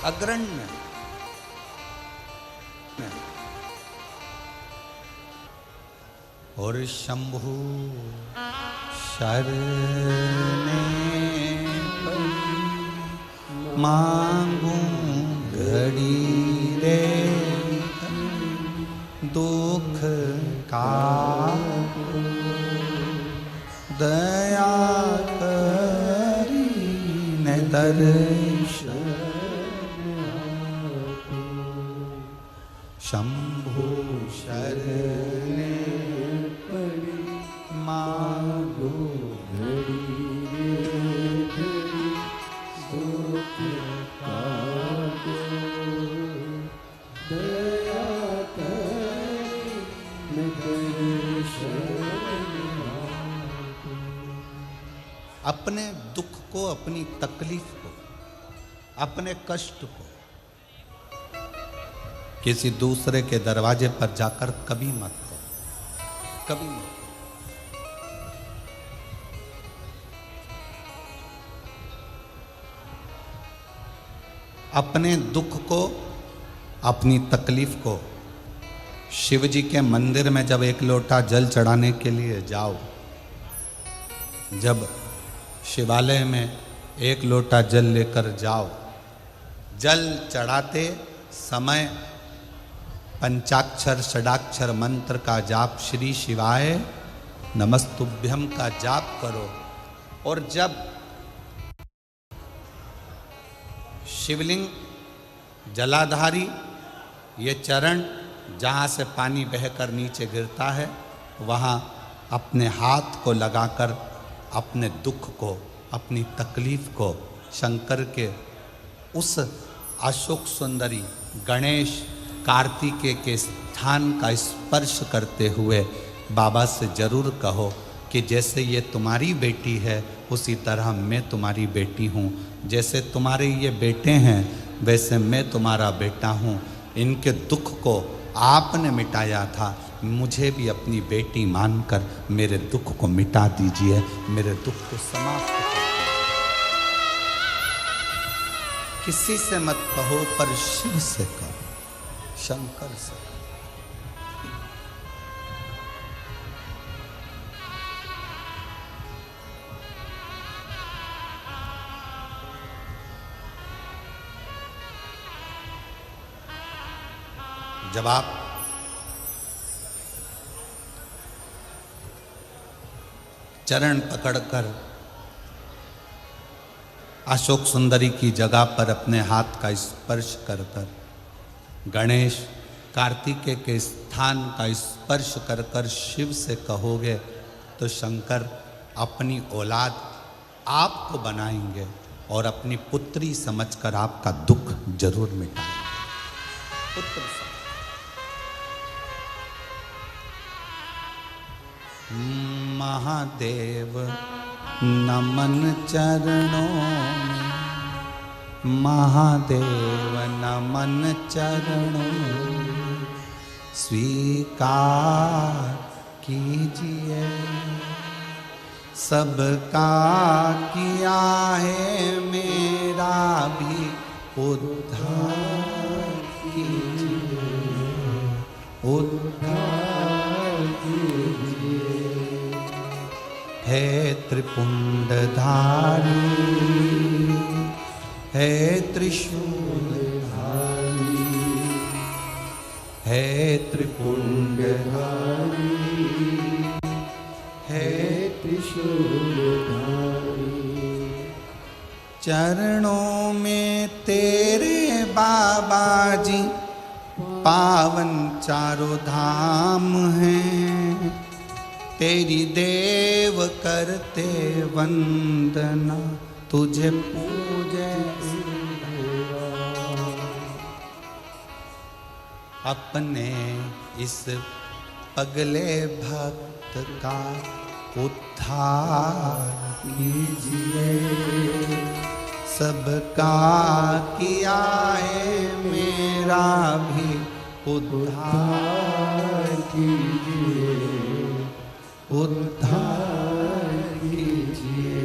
अग्रण्य और शंभु शरणे मांगू घड़ी रे दुख का दया करी न दर्शन शंभु शरणे मांगो अपने दुख को, अपनी तकलीफ को, अपने कष्ट को किसी दूसरे के दरवाजे पर जाकर कभी मत करो, कभी मत। अपने दुख को, अपनी तकलीफ को शिव जी के मंदिर में जब एक लोटा जल चढ़ाने के लिए जाओ, जब शिवालय में एक लोटा जल लेकर जाओ, जल चढ़ाते समय पंचाक्षर षडाक्षर मंत्र का जाप, श्री शिवाय नमस्तुभ्यम का जाप करो। और जब शिवलिंग जलाधारी ये चरण जहाँ से पानी बहकर नीचे गिरता है, वहाँ अपने हाथ को लगाकर अपने दुख को, अपनी तकलीफ को शंकर के उस अशोक सुंदरी गणेश कार्तिकेय के स्थान का स्पर्श करते हुए बाबा से जरूर कहो कि जैसे ये तुम्हारी बेटी है उसी तरह मैं तुम्हारी बेटी हूँ, जैसे तुम्हारे ये बेटे हैं वैसे मैं तुम्हारा बेटा हूँ। इनके दुख को आपने मिटाया था, मुझे भी अपनी बेटी मानकर मेरे दुख को मिटा दीजिए, मेरे दुख को समाप्त कर। किसी से मत कहो पर शिव से कहो, शंकर से। जब आप चरण पकड़कर अशोक सुंदरी की जगह पर अपने हाथ का स्पर्श कर कर, गणेश कार्तिकेय के स्थान का स्पर्श कर कर शिव से कहोगे तो शंकर अपनी औलाद आपको बनाएंगे और अपनी पुत्री समझकर आपका दुख जरूर मिटाएंगे। पुत्र महादेव नमन चरणों में, महादेव नमन चरणों में, स्वीकार कीजिए सबका किया है मेरा भी उद्धार कीजिए, उद्धार कीजिए। है त्रिपुंडधारी, है त्रिशूलधारी, है त्रिपुंडधारी, है त्रिशूलधारी। चरणों में तेरे बाबा जी पावन चारों धाम हैं, तेरी देव करते वंदना, तुझे पूजे अपने इस पगले भक्त का उद्धार कीजिए, सबका किया है मेरा भी उद्धार कीजिए, उद्धार कीजिए।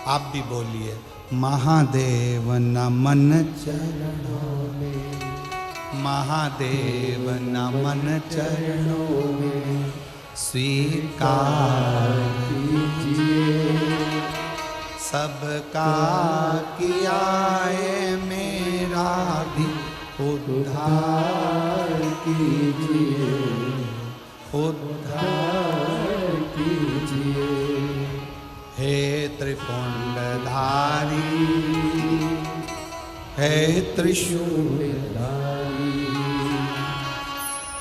आप भी बोलिए, महादेव नमन चरणों में, महादेव नमन चरणों में स्वीकार कीजिए। सबका किया है मेरा भी उद्धार कीजिए, उद्धार कीजिए। हे त्रिपुंडधारी, हे त्रिशूलधारी,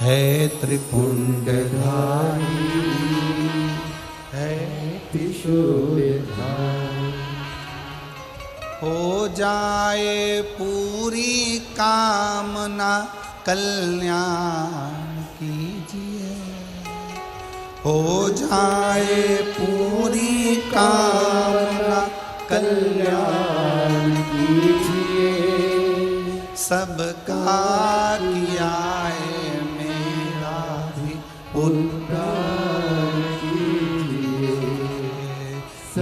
हे त्रिपुंडधारी, हे त्रिशूलधारी। हो जाए पूरी कामना कल्याण कीजिए, हो जाए पूरी कामना कल्याण कीजिए। सबका किया है मेरा भी उद्धार कीजिए।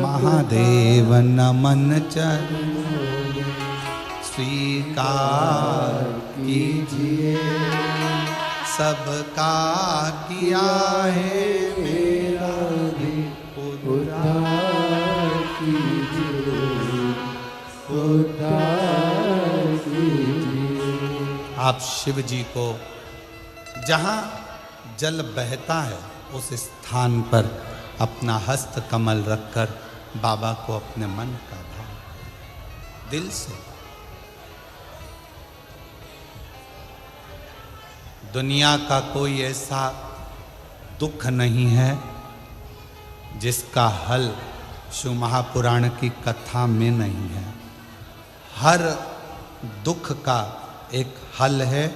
महादेव नमन चरणों में स्वीकार कीजिए। सबका किया है मेरा भी उद्धार कीजिए, उद्धार कीजिए। आप शिव जी को जहाँ जल बहता है उस स्थान पर अपना हस्त कमल रखकर बाबा को अपने मन का भाव दिल से। दुनिया का कोई ऐसा दुख नहीं है जिसका हल शिव महापुराण की कथा में नहीं है। हर दुख का एक हल है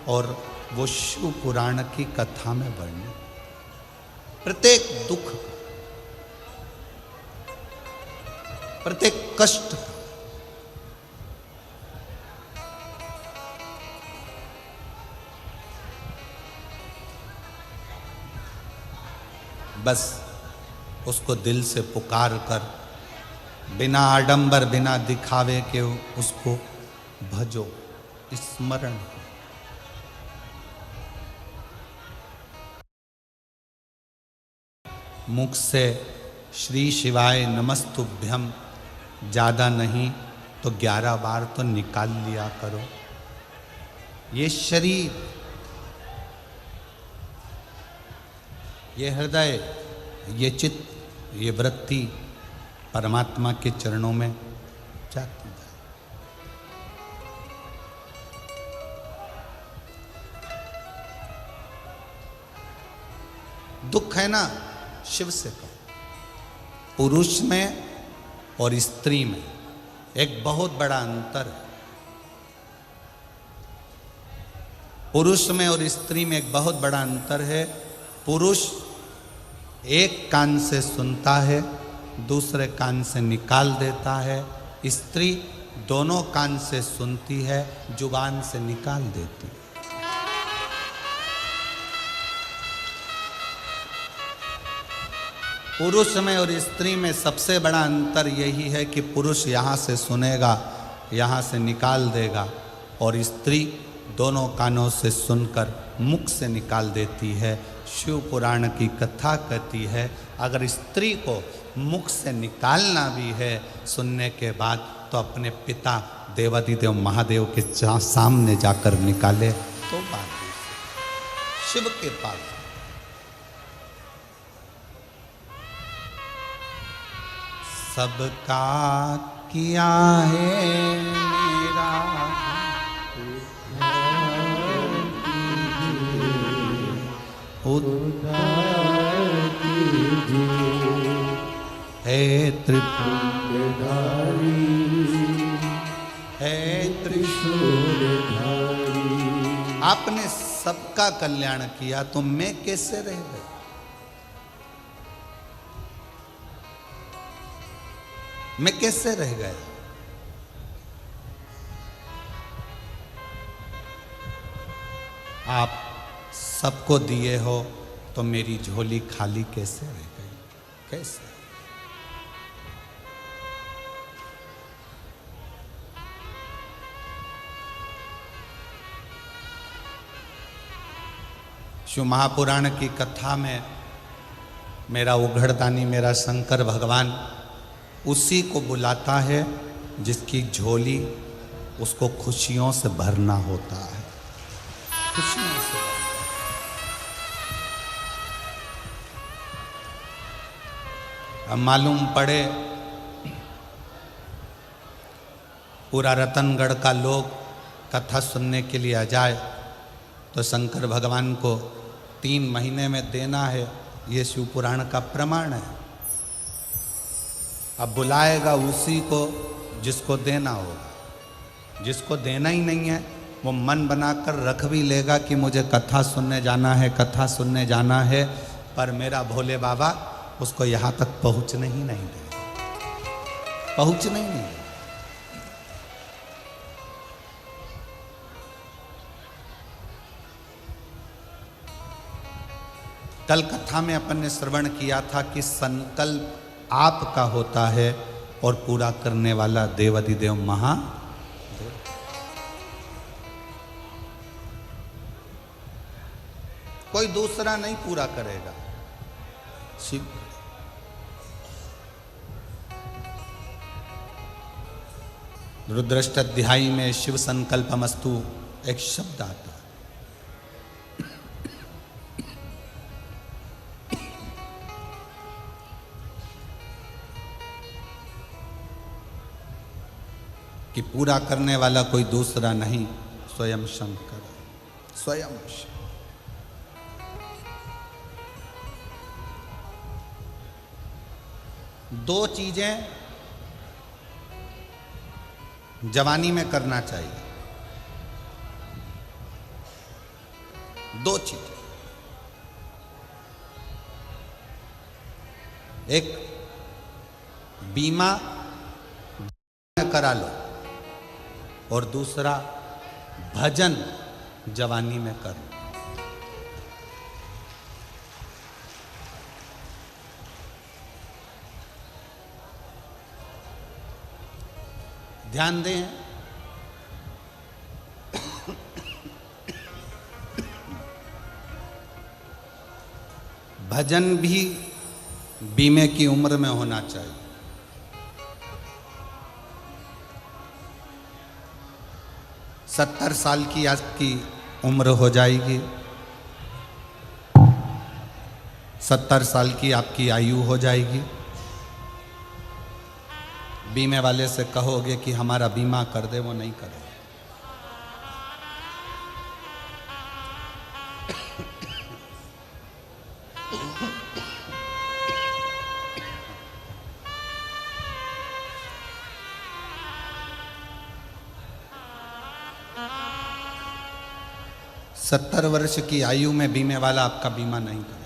और वो शिव पुराण की कथा में वर्णित। प्रत्येक दुख, प्रत्येक कष्ट का बस उसको दिल से पुकार कर, बिना आडंबर बिना दिखावे के उसको भजो, स्मरण। मुख से श्री शिवाय नमस्तुभ्यम ज़्यादा नहीं तो 11 बार तो निकाल लिया करो। ये शरीर, ये हृदय, ये चित्त, ये वृत्ति परमात्मा के चरणों में जाती है। दुख है ना, शिव से कहो। पुरुष में और स्त्री में एक बहुत बड़ा अंतर है। पुरुष में और स्त्री में एक बहुत बड़ा अंतर है। पुरुष एक कान से सुनता है, दूसरे कान से निकाल देता है। स्त्री दोनों कान से सुनती है, जुबान से निकाल देती है। पुरुष में और स्त्री में सबसे बड़ा अंतर यही है कि पुरुष यहाँ से सुनेगा, यहाँ से निकाल देगा, और स्त्री दोनों कानों से सुनकर मुख से निकाल देती है। शिव पुराण की कथा कहती है, अगर स्त्री को मुख से निकालना भी है सुनने के बाद, तो अपने पिता देवादिदेव महादेव के सामने जाकर निकाले तो बात शिव के पास। सबका किया है मेरा उद्धार कीजिए। हे त्रिपुंडधारी, हे त्रिशूलधारी, आपने सबका कल्याण किया तो मैं कैसे रह गया? मैं कैसे रह गया? आप सबको दिए हो तो मेरी झोली खाली कैसे रह गई? कैसे? शिव महापुराण की कथा में मेरा उघड़दानी, मेरा शंकर भगवान उसी को बुलाता है जिसकी झोली उसको खुशियों से भरना होता है। खुशियों से अब मालूम पड़े पूरा रतनगढ़ का लोग कथा सुनने के लिए आ जाए तो शंकर भगवान को 3 महीने में देना है, ये शिव पुराण का प्रमाण है। अब बुलाएगा उसी को जिसको देना होगा। जिसको देना ही नहीं है वो मन बनाकर रख भी लेगा कि मुझे कथा सुनने जाना है, कथा सुनने जाना है, पर मेरा भोले बाबा उसको यहाँ तक पहुँचने ही नहीं देगा, पहुँचने ही नहीं। कल कथा में अपन ने श्रवण किया था कि संकल्प आपका होता है और पूरा करने वाला देवाधिदेव महादेव। कोई दूसरा नहीं पूरा करेगा, शिव। रुद्राष्टध्यायी में शिव संकल्पमस्तु एक शब्द आता है। कि पूरा करने वाला कोई दूसरा नहीं, स्वयं शंकर, स्वयं शिव। दो चीजें जवानी में करना चाहिए, दो चीजें। एक बीमा करा लो और दूसरा भजन जवानी में कर लो। ध्यान दें, भजन भी बीमे की उम्र में होना चाहिए। सत्तर साल की आपकी उम्र हो जाएगी, 70 साल की आपकी आयु हो जाएगी, बीमे वाले से कहोगे कि हमारा बीमा कर दे, वो नहीं करे। सत्तर वर्ष की आयु में बीमे वाला आपका बीमा नहीं करे।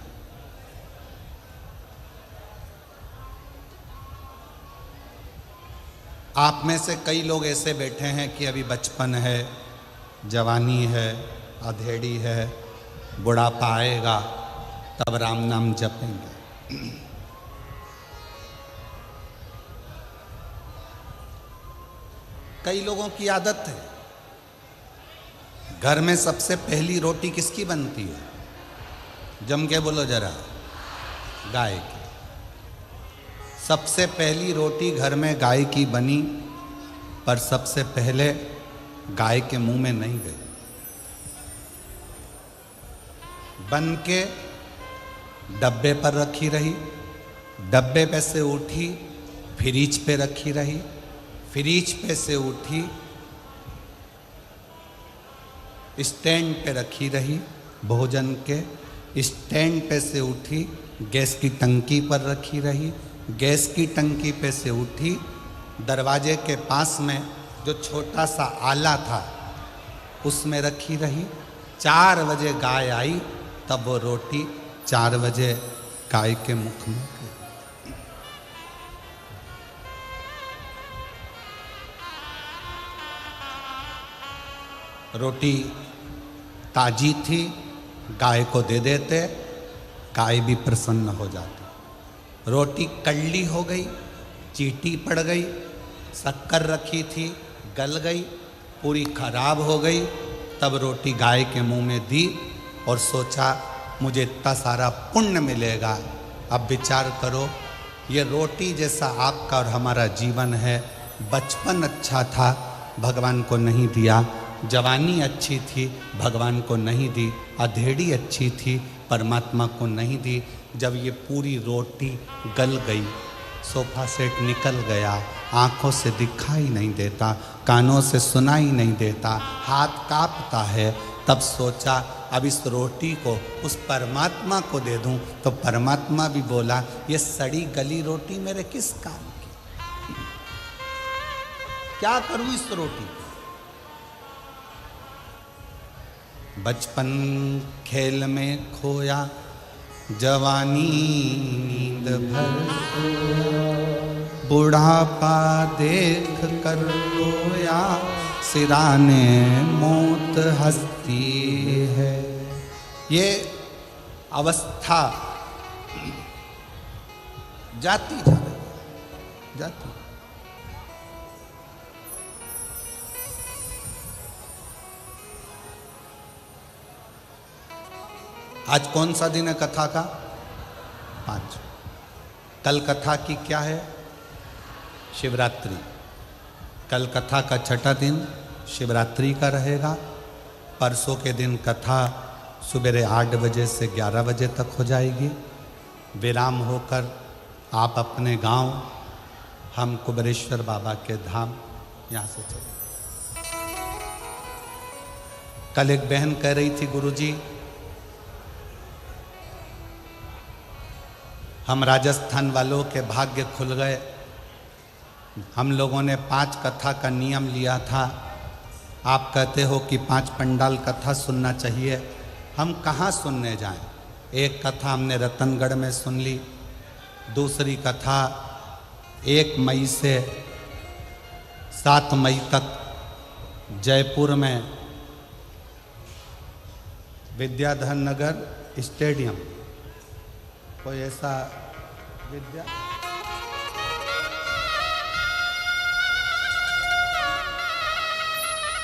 आप में से कई लोग ऐसे बैठे हैं कि अभी बचपन है, जवानी है, अधेड़ी है, बुढ़ापा आएगा तब राम नाम जपेंगे। कई लोगों की आदत है, घर में सबसे पहली रोटी किसकी बनती है? जम के बोलो जरा, गाय की। सबसे पहली रोटी घर में गाय की बनी, पर सबसे पहले गाय के मुंह में नहीं गई, बन के डब्बे पर रखी रही, डब्बे पे से उठी फ्रिज पे रखी रही, फ्रिज पे से उठी स्टैंड पे रखी रही, भोजन के स्टैंड पे से उठी गैस की टंकी पर रखी रही, गैस की टंकी पे से उठी दरवाजे के पास में जो छोटा सा आला था उसमें रखी रही। 4 बजे गाय आई तब वो रोटी 4 बजे गाय के मुख में गई। रोटी ताजी थी, गाय को दे देते, गाय भी प्रसन्न हो जाती। रोटी कड़ली हो गई, चीटी पड़ गई, शक्कर रखी थी गल गई, पूरी खराब हो गई, तब रोटी गाय के मुंह में दी और सोचा मुझे इतना सारा पुण्य मिलेगा। अब विचार करो, ये रोटी जैसा आपका और हमारा जीवन है। बचपन अच्छा था, भगवान को नहीं दिया। जवानी अच्छी थी, भगवान को नहीं दी। अधेड़ी अच्छी थी, परमात्मा को नहीं दी। जब ये पूरी रोटी गल गई, सोफा सेट निकल गया, आँखों से दिखाई नहीं देता, कानों से सुनाई नहीं देता, हाथ कांपता है, तब सोचा अब इस रोटी को उस परमात्मा को दे दूं। तो परमात्मा भी बोला, ये सड़ी गली रोटी मेरे किस काम की, क्या करूं इस रोटी को। बचपन खेल में खोया, जवानी नींद भर, बुढ़ापा देख कर रोया, सिराने मौत हंसती है। ये अवस्था जाती जा रही है, जाती। आज कौन सा दिन है कथा का? 5। कल कथा की क्या है? शिवरात्रि। कल कथा का छठा दिन शिवरात्रि का रहेगा। परसों के दिन कथा सुबह 8 बजे से 11 बजे तक हो जाएगी। विराम होकर आप अपने गांव, हम कुबेरेश्वर बाबा के धाम यहाँ से चले। कल एक बहन कह रही थी, गुरुजी हम राजस्थान वालों के भाग्य खुल गए। हम लोगों ने 5 कथा का नियम लिया था। आप कहते हो कि 5 पंडाल कथा सुनना चाहिए, हम कहाँ सुनने जाएं? एक कथा हमने रतनगढ़ में सुन ली, दूसरी कथा 1 मई से 7 मई तक जयपुर में विद्याधर नगर स्टेडियम, कोई ऐसा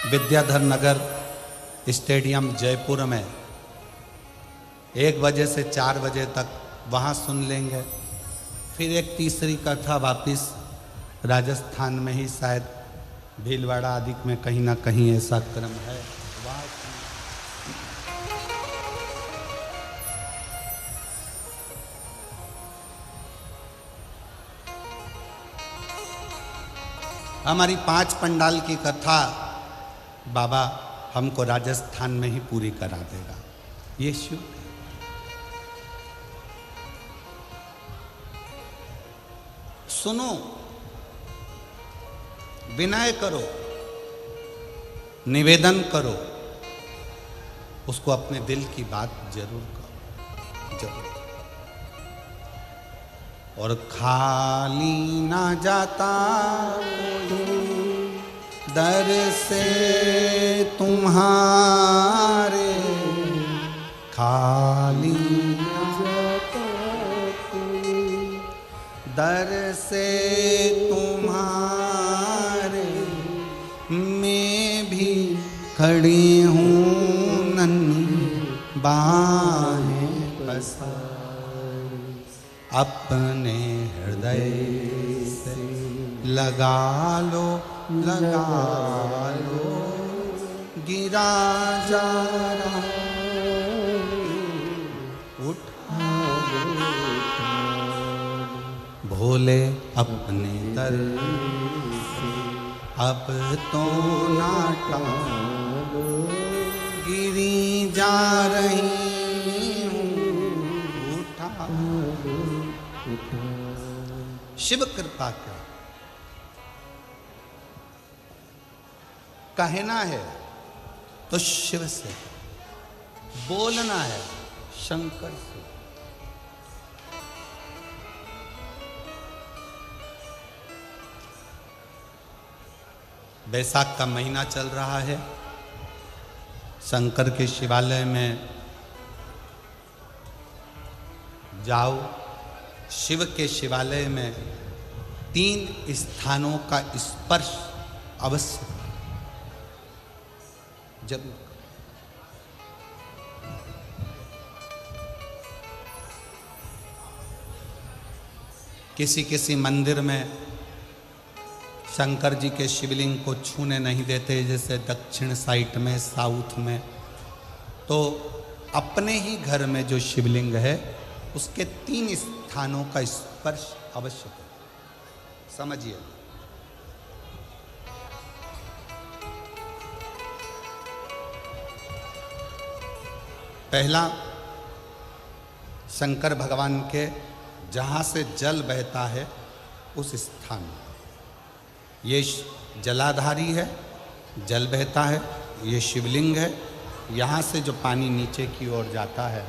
विद्याधर नगर स्टेडियम जयपुर में 1 बजे से 4 बजे तक वहाँ सुन लेंगे। फिर एक तीसरी कथा वापिस राजस्थान में ही, शायद भीलवाड़ा आदि में कहीं ना कहीं ऐसा क्रम है, वहाँ हमारी 5 पंडाल की कथा बाबा हमको राजस्थान में ही पूरी करा देगा। ये शिव सुनो, विनय करो, निवेदन करो, उसको अपने दिल की बात जरूर करो, जरूर। और खाली ना जाता दर से तुम्हारे, खाली ना जाता दर से तुम्हारे, मैं भी खड़ी हूँ नन्ही बाहें पसारी, अपने हृदय से लगा लो, लगा लो, गिरा जा रहा उठा भोले अपने दर से, अब तो ना टालो, गिरी जा रही हूँ, उठा शिव कृपा कर। कहना है तो शिव से, बोलना है शंकर से। बैसाख का महीना चल रहा है। शंकर के शिवालय में जाओ। शिव के शिवालय में 3 स्थानों का स्पर्श अवश्य जरूर। किसी किसी मंदिर में शंकर जी के शिवलिंग को छूने नहीं देते, जैसे दक्षिण साइड में, साउथ में। तो अपने ही घर में जो शिवलिंग है उसके 3 स्थानों का स्पर्श अवश्य करें। समझिए, पहला शंकर भगवान के जहाँ से जल बहता है उस स्थान में, ये जलाधारी है, जल बहता है, ये शिवलिंग है, यहाँ से जो पानी नीचे की ओर जाता है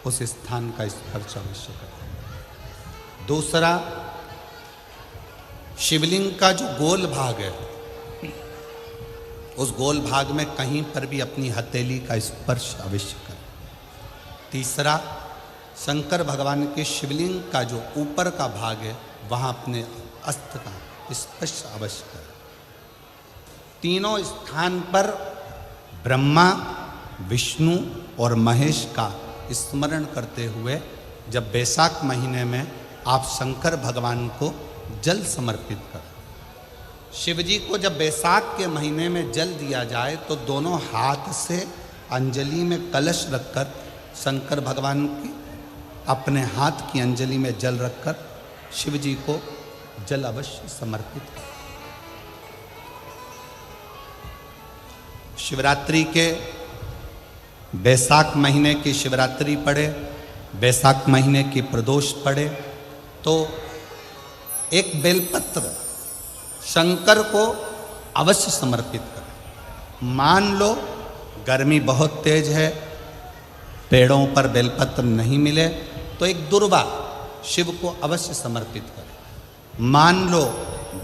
उस स्थान का स्पर्श अवश्य करें। दूसरा, शिवलिंग का जो गोल भाग है उस गोल भाग में कहीं पर भी अपनी हथेली का स्पर्श अवश्य करें। तीसरा, शंकर भगवान के शिवलिंग का जो ऊपर का भाग है वहाँ अपने अस्त्र का स्पर्श अवश्य करें। तीनों स्थान पर ब्रह्मा, विष्णु और महेश का स्मरण करते हुए जब बैसाख महीने में आप शंकर भगवान को जल समर्पित करें। शिव जी को जब बैसाख के महीने में जल दिया जाए तो दोनों हाथ से अंजलि में कलश रखकर शंकर भगवान की अपने हाथ की अंजलि में जल रखकर शिव जी को जल अवश्य समर्पित करें। शिवरात्रि के बैसाख महीने की शिवरात्रि पड़े, बैसाख महीने की प्रदोष पड़े तो एक बेलपत्र शंकर को अवश्य समर्पित करें। मान लो गर्मी बहुत तेज है, पेड़ों पर बेलपत्र नहीं मिले तो एक दुर्वा शिव को अवश्य समर्पित करें। मान लो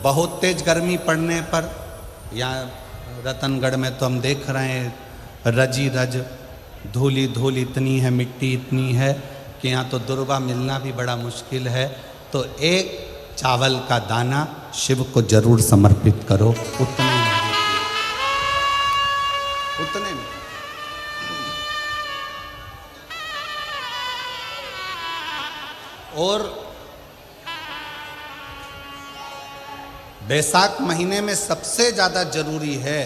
बहुत तेज गर्मी पड़ने पर, यहाँ रतनगढ़ में तो हम देख रहे हैं रजी रज धूली धूल इतनी है, मिट्टी इतनी है कि यहाँ तो दुर्वा मिलना भी बड़ा मुश्किल है, तो एक चावल का दाना शिव को जरूर समर्पित करो। उतने में और बैसाख महीने में सबसे ज़्यादा जरूरी है,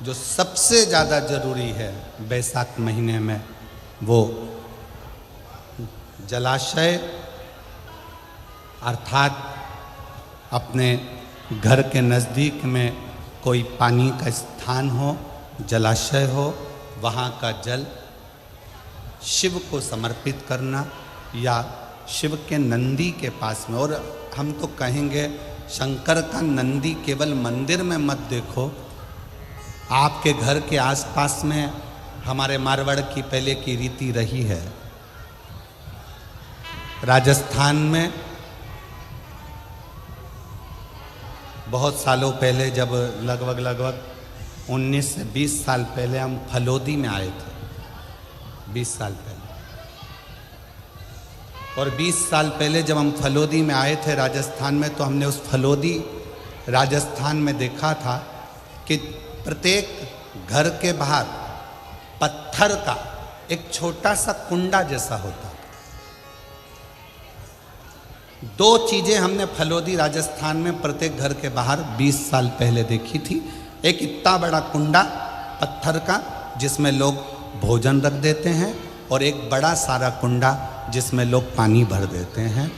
जो सबसे ज़्यादा जरूरी है बैसाख महीने में, वो जलाशय अर्थात अपने घर के नज़दीक में कोई पानी का स्थान हो, जलाशय हो, वहाँ का जल शिव को समर्पित करना या शिव के नंदी के पास में। और हम तो कहेंगे शंकर का नंदी केवल मंदिर में मत देखो, आपके घर के आसपास में हमारे मारवाड़ की पहले की रीति रही है। राजस्थान में बहुत सालों पहले, जब लगभग 19 से 20 साल पहले हम फलोदी में आए थे, 20 साल पहले, और 20 साल पहले जब हम फलोदी में आए थे राजस्थान में, तो हमने उस फलोदी राजस्थान में देखा था कि प्रत्येक घर के बाहर पत्थर का एक छोटा सा कुंडा जैसा होता। 2 चीजें हमने फलोदी राजस्थान में प्रत्येक घर के बाहर 20 साल पहले देखी थी। एक इतना बड़ा कुंडा पत्थर का जिसमें लोग भोजन रख देते हैं, और एक बड़ा सारा कुंडा जिसमें लोग पानी भर देते हैं,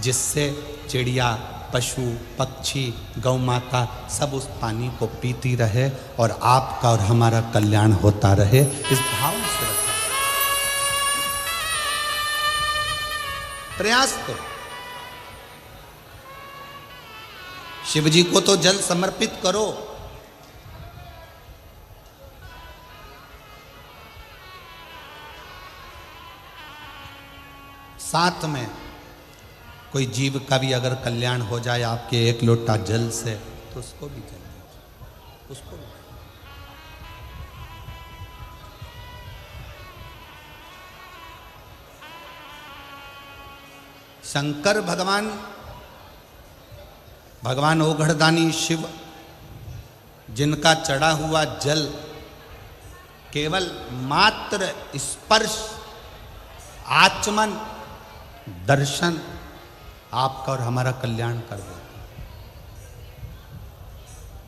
जिससे चिड़िया, पशु, पक्षी, गौ माता सब उस पानी को पीती रहे और आपका और हमारा कल्याण होता रहे। इस भाव से रखा, प्रयास करो। शिव जी को तो जल समर्पित करो, साथ में कोई जीव का भी अगर कल्याण हो जाए आपके एक लोटा जल से, तो उसको भी जल दीजिए, उसको भी। शंकर भगवान ओघड़दानी शिव, जिनका चढ़ा हुआ जल केवल मात्र स्पर्श, आचमन, दर्शन आपका और हमारा कल्याण कर देता।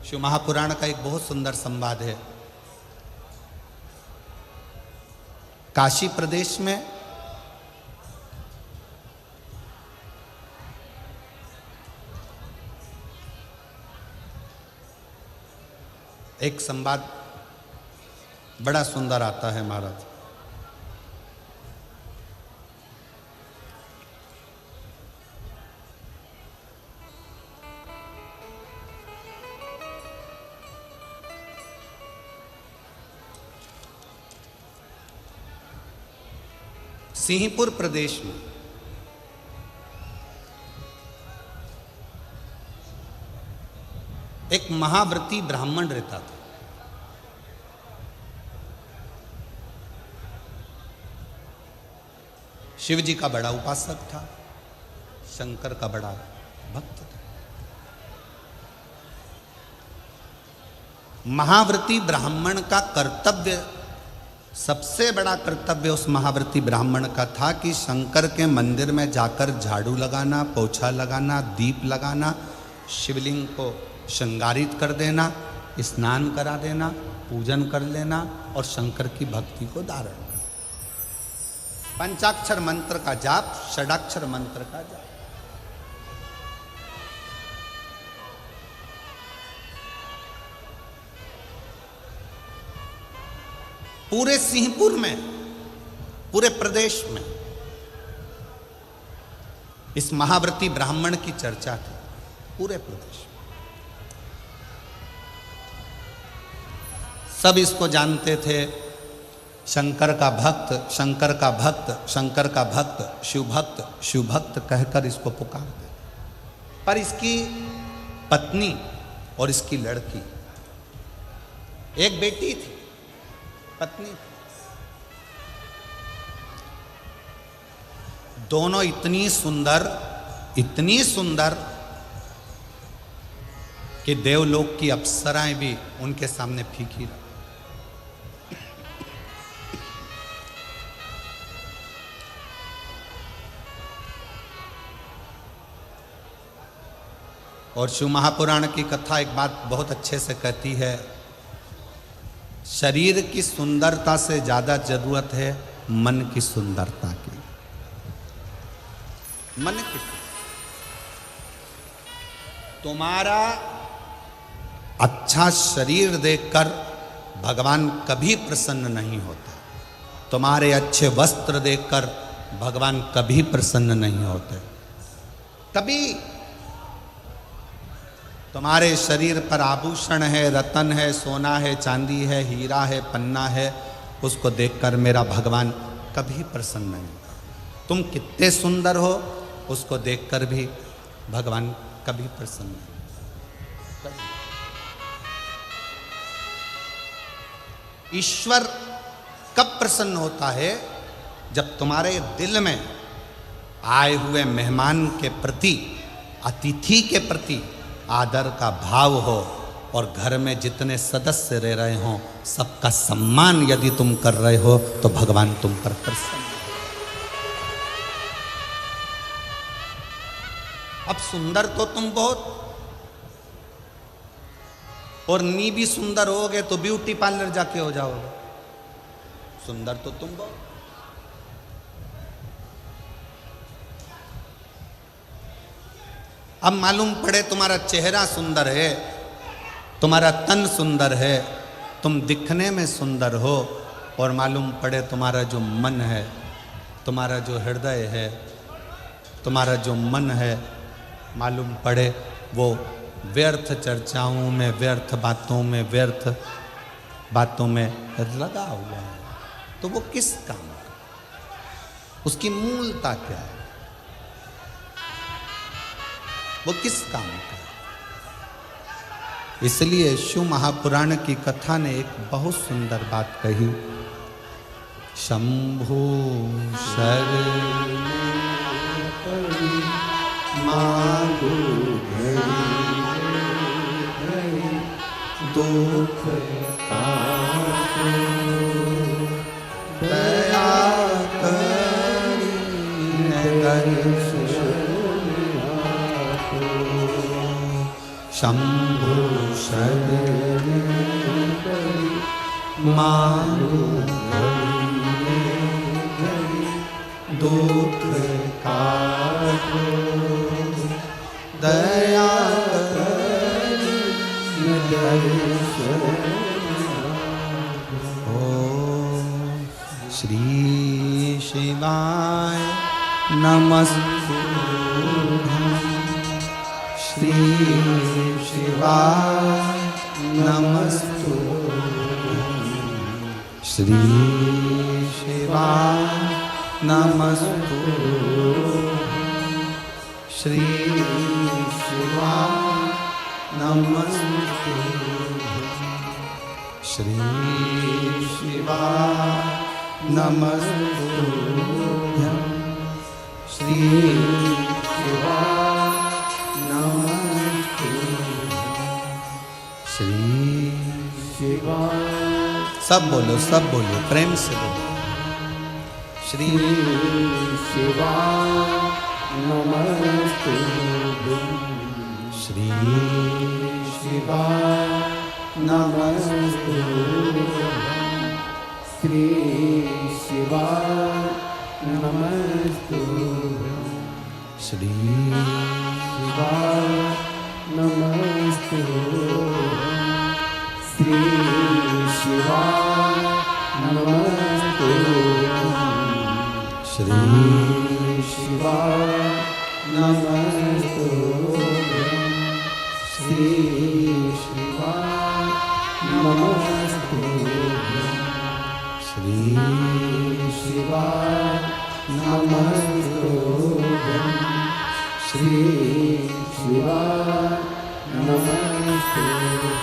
शिव महापुराण का एक बहुत सुंदर संवाद है। काशी प्रदेश में एक संवाद बड़ा सुंदर आता है महाराज। सिंहपुर प्रदेश में एक महाव्रती ब्राह्मण रहता था। शिव जी का बड़ा उपासक था, शंकर का बड़ा भक्त था। महाव्रती ब्राह्मण का कर्तव्य, सबसे बड़ा कर्तव्य उस महाव्रती ब्राह्मण का था कि शंकर के मंदिर में जाकर झाड़ू लगाना, पोछा लगाना, दीप लगाना, शिवलिंग को श्रृंगारित कर देना, स्नान करा देना, पूजन कर लेना और शंकर की भक्ति को धारण करना। पंचाक्षर मंत्र का जाप, षडाक्षर मंत्र का जाप। पूरे सिंहपुर में, पूरे प्रदेश में इस महाव्रती ब्राह्मण की चर्चा थी, पूरे प्रदेश में। सब इसको जानते थे, शंकर का भक्त, शंकर का भक्त, शंकर का भक्त, शिव भक्त, शिव भक्त कहकर इसको पुकारते। पर इसकी पत्नी और इसकी लड़की, एक बेटी थी, पत्नी थी, दोनों इतनी सुंदर, इतनी सुंदर कि देवलोक की अप्सराएं भी उनके सामने फीकी रही। और शिव महापुराण की कथा एक बात बहुत अच्छे से कहती है, शरीर की सुंदरता से ज्यादा जरूरत है मन की सुंदरता की। मन की, तुम्हारा अच्छा शरीर देखकर भगवान कभी प्रसन्न नहीं होते, तुम्हारे अच्छे वस्त्र देखकर भगवान कभी प्रसन्न नहीं होते। कभी तुम्हारे शरीर पर आभूषण है, रतन है, सोना है, चांदी है, हीरा है, पन्ना है, उसको देखकर मेरा भगवान कभी प्रसन्न नहीं होता। तुम कितने सुंदर हो उसको देखकर भी भगवान कभी प्रसन्न नहीं होता। ईश्वर कब प्रसन्न होता है? जब तुम्हारे दिल में आए हुए मेहमान के प्रति, अतिथि के प्रति आदर का भाव हो और घर में जितने सदस्य रह रहे हों सबका सम्मान यदि तुम कर रहे हो तो भगवान तुम पर प्रसन्न। अब सुंदर तो तुम बहुत, और नी भी सुंदर होगे तो ब्यूटी पार्लर जाके हो जाओगे। सुंदर तो तुम बहुत, अब मालूम पड़े तुम्हारा चेहरा सुंदर है, तुम्हारा तन सुंदर है, तुम दिखने में सुंदर हो, और मालूम पड़े तुम्हारा जो मन है, तुम्हारा जो हृदय है, तुम्हारा जो मन है, मालूम पड़े वो व्यर्थ चर्चाओं में, व्यर्थ बातों में, व्यर्थ बातों में लगा हुआ है, तो वो किस काम का? उसकी मूलता क्या है? वो किस काम का? इसलिए शिव महापुराण की कथा ने एक बहुत सुंदर बात कही, शंभु शरण मांगो दुख दया करी शंभु शरण मांगू दुख काटो दया ओम श्री शिवाय नमस्तुभ्यं श्री शिवाय नमस्तुभ्यं श्री शिवाय नमस्तुभ्यं श्री शिवाय नमस्तुभ्यं श्री शिवाय नमस्तुभ्यं श्री शिवाय नमस्तुभ्यं श्री शिवाय। सब बोलो प्रेम से बोलो। श्री शिवाय नमस्तुभ्यं श्री शिवाय नमस्तुभ्यं श्री शिवाय नमस्तुभ्यं श्री शिवाय नमस्तुभ्यं श्री शिवाय नमस्तुभ्यं श्री शिवाय नमस्तुभ्यं श्री शिवाय नमस्तुभ्यं श्री शिवाय नमस्तुभ्यं श्री शिवाय नमस्तुभ्यं।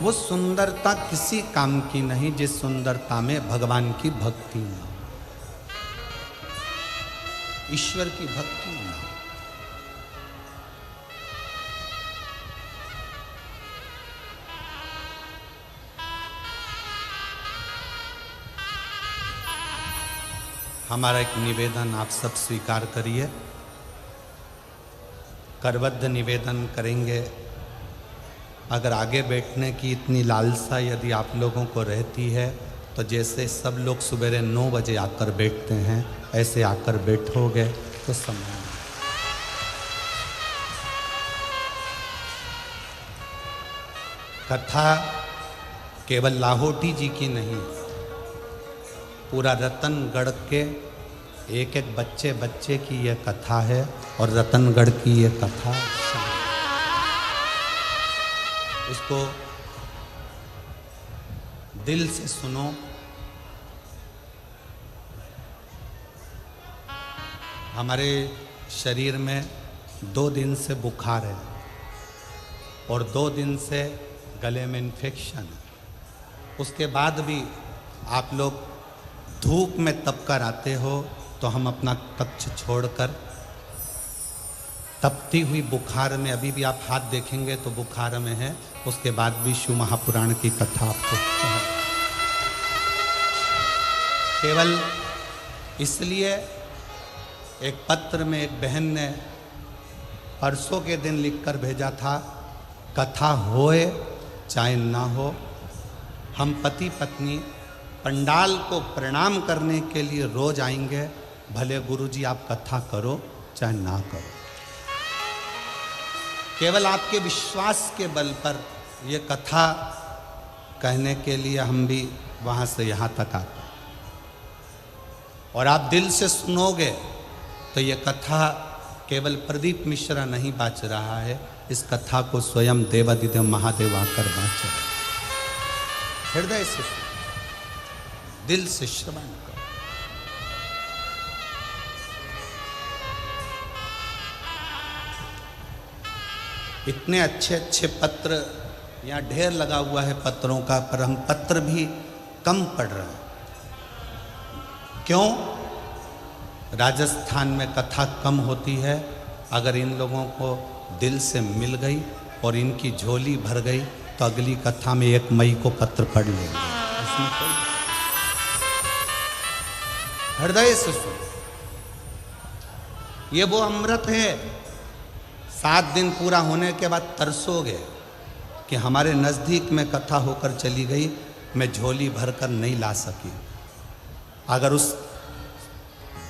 वो सुंदरता किसी काम की नहीं जिस सुंदरता में भगवान की भक्ति न हो, ईश्वर की भक्ति न हो। हमारा एक निवेदन आप सब स्वीकार करिए, करबद्ध निवेदन करेंगे। अगर आगे बैठने की इतनी लालसा यदि आप लोगों को रहती है तो जैसे सब लोग सवेरे 9 बजे आकर बैठते हैं ऐसे आकर बैठोगे तो समय। कथा केवल लाहौटी जी की नहीं, पूरा रतनगढ़ के एक एक बच्चे बच्चे की यह कथा है और रतनगढ़ की यह कथा। इसको दिल से सुनो। हमारे शरीर में 2 दिन से बुखार है और 2 दिन से गले में इन्फेक्शन है। उसके बाद भी आप लोग धूप में तप कर आते हो तो हम अपना कक्ष छोड़कर तपती हुई बुखार में, अभी भी आप हाथ देखेंगे तो बुखार में है, उसके बाद भी शिव महापुराण की कथा आपको केवल इसलिए। एक पत्र में एक बहन ने परसों के दिन लिखकर भेजा था, कथा होए चाहे ना हो, हम पति पत्नी पंडाल को प्रणाम करने के लिए रोज आएंगे, भले गुरुजी आप कथा करो चाहे ना करो। केवल आपके विश्वास के बल पर ये कथा कहने के लिए हम भी वहाँ से यहाँ तक आते हैं। और आप दिल से सुनोगे तो ये कथा केवल प्रदीप मिश्रा नहीं बाँच रहा है, इस कथा को स्वयं देवादिदेव महादेव आकर बाँच रहे। हृदय से दिल से श्रवण करो। इतने अच्छे अच्छे पत्र यहाँ ढेर लगा हुआ है पत्रों का, पर हम पत्र भी कम पढ़ रहे हैं। क्यों? राजस्थान में कथा कम होती है। अगर इन लोगों को दिल से मिल गई और इनकी झोली भर गई तो अगली कथा में 1 मई को पत्र पढ़ लेंगे। इसमें कोई हृदय से सुनो, ये वो अमृत है, 7 दिन पूरा होने के बाद तरसोगे कि हमारे नज़दीक में कथा होकर चली गई, मैं झोली भरकर नहीं ला सकी। अगर उस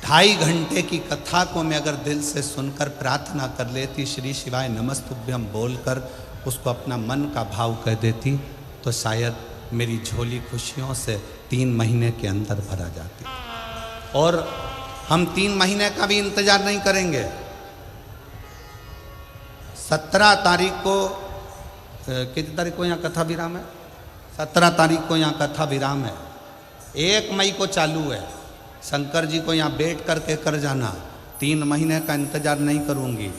2.5 घंटे की कथा को मैं अगर दिल से सुनकर प्रार्थना कर लेती, श्री शिवाय नमस्तुभ्यम बोलकर उसको अपना मन का भाव कह देती, तो शायद मेरी झोली खुशियों से 3 महीने के अंदर भरा जाती। और हम 3 महीने का भी इंतजार नहीं करेंगे। 17 तारीख को, कितनी तारीख को यहाँ कथा विराम है? 17 तारीख को यहाँ कथा विराम है। 1 मई को चालू है। शंकर जी को यहाँ बैठ करके कर जाना। 3 महीने का इंतजार नहीं करूँगी।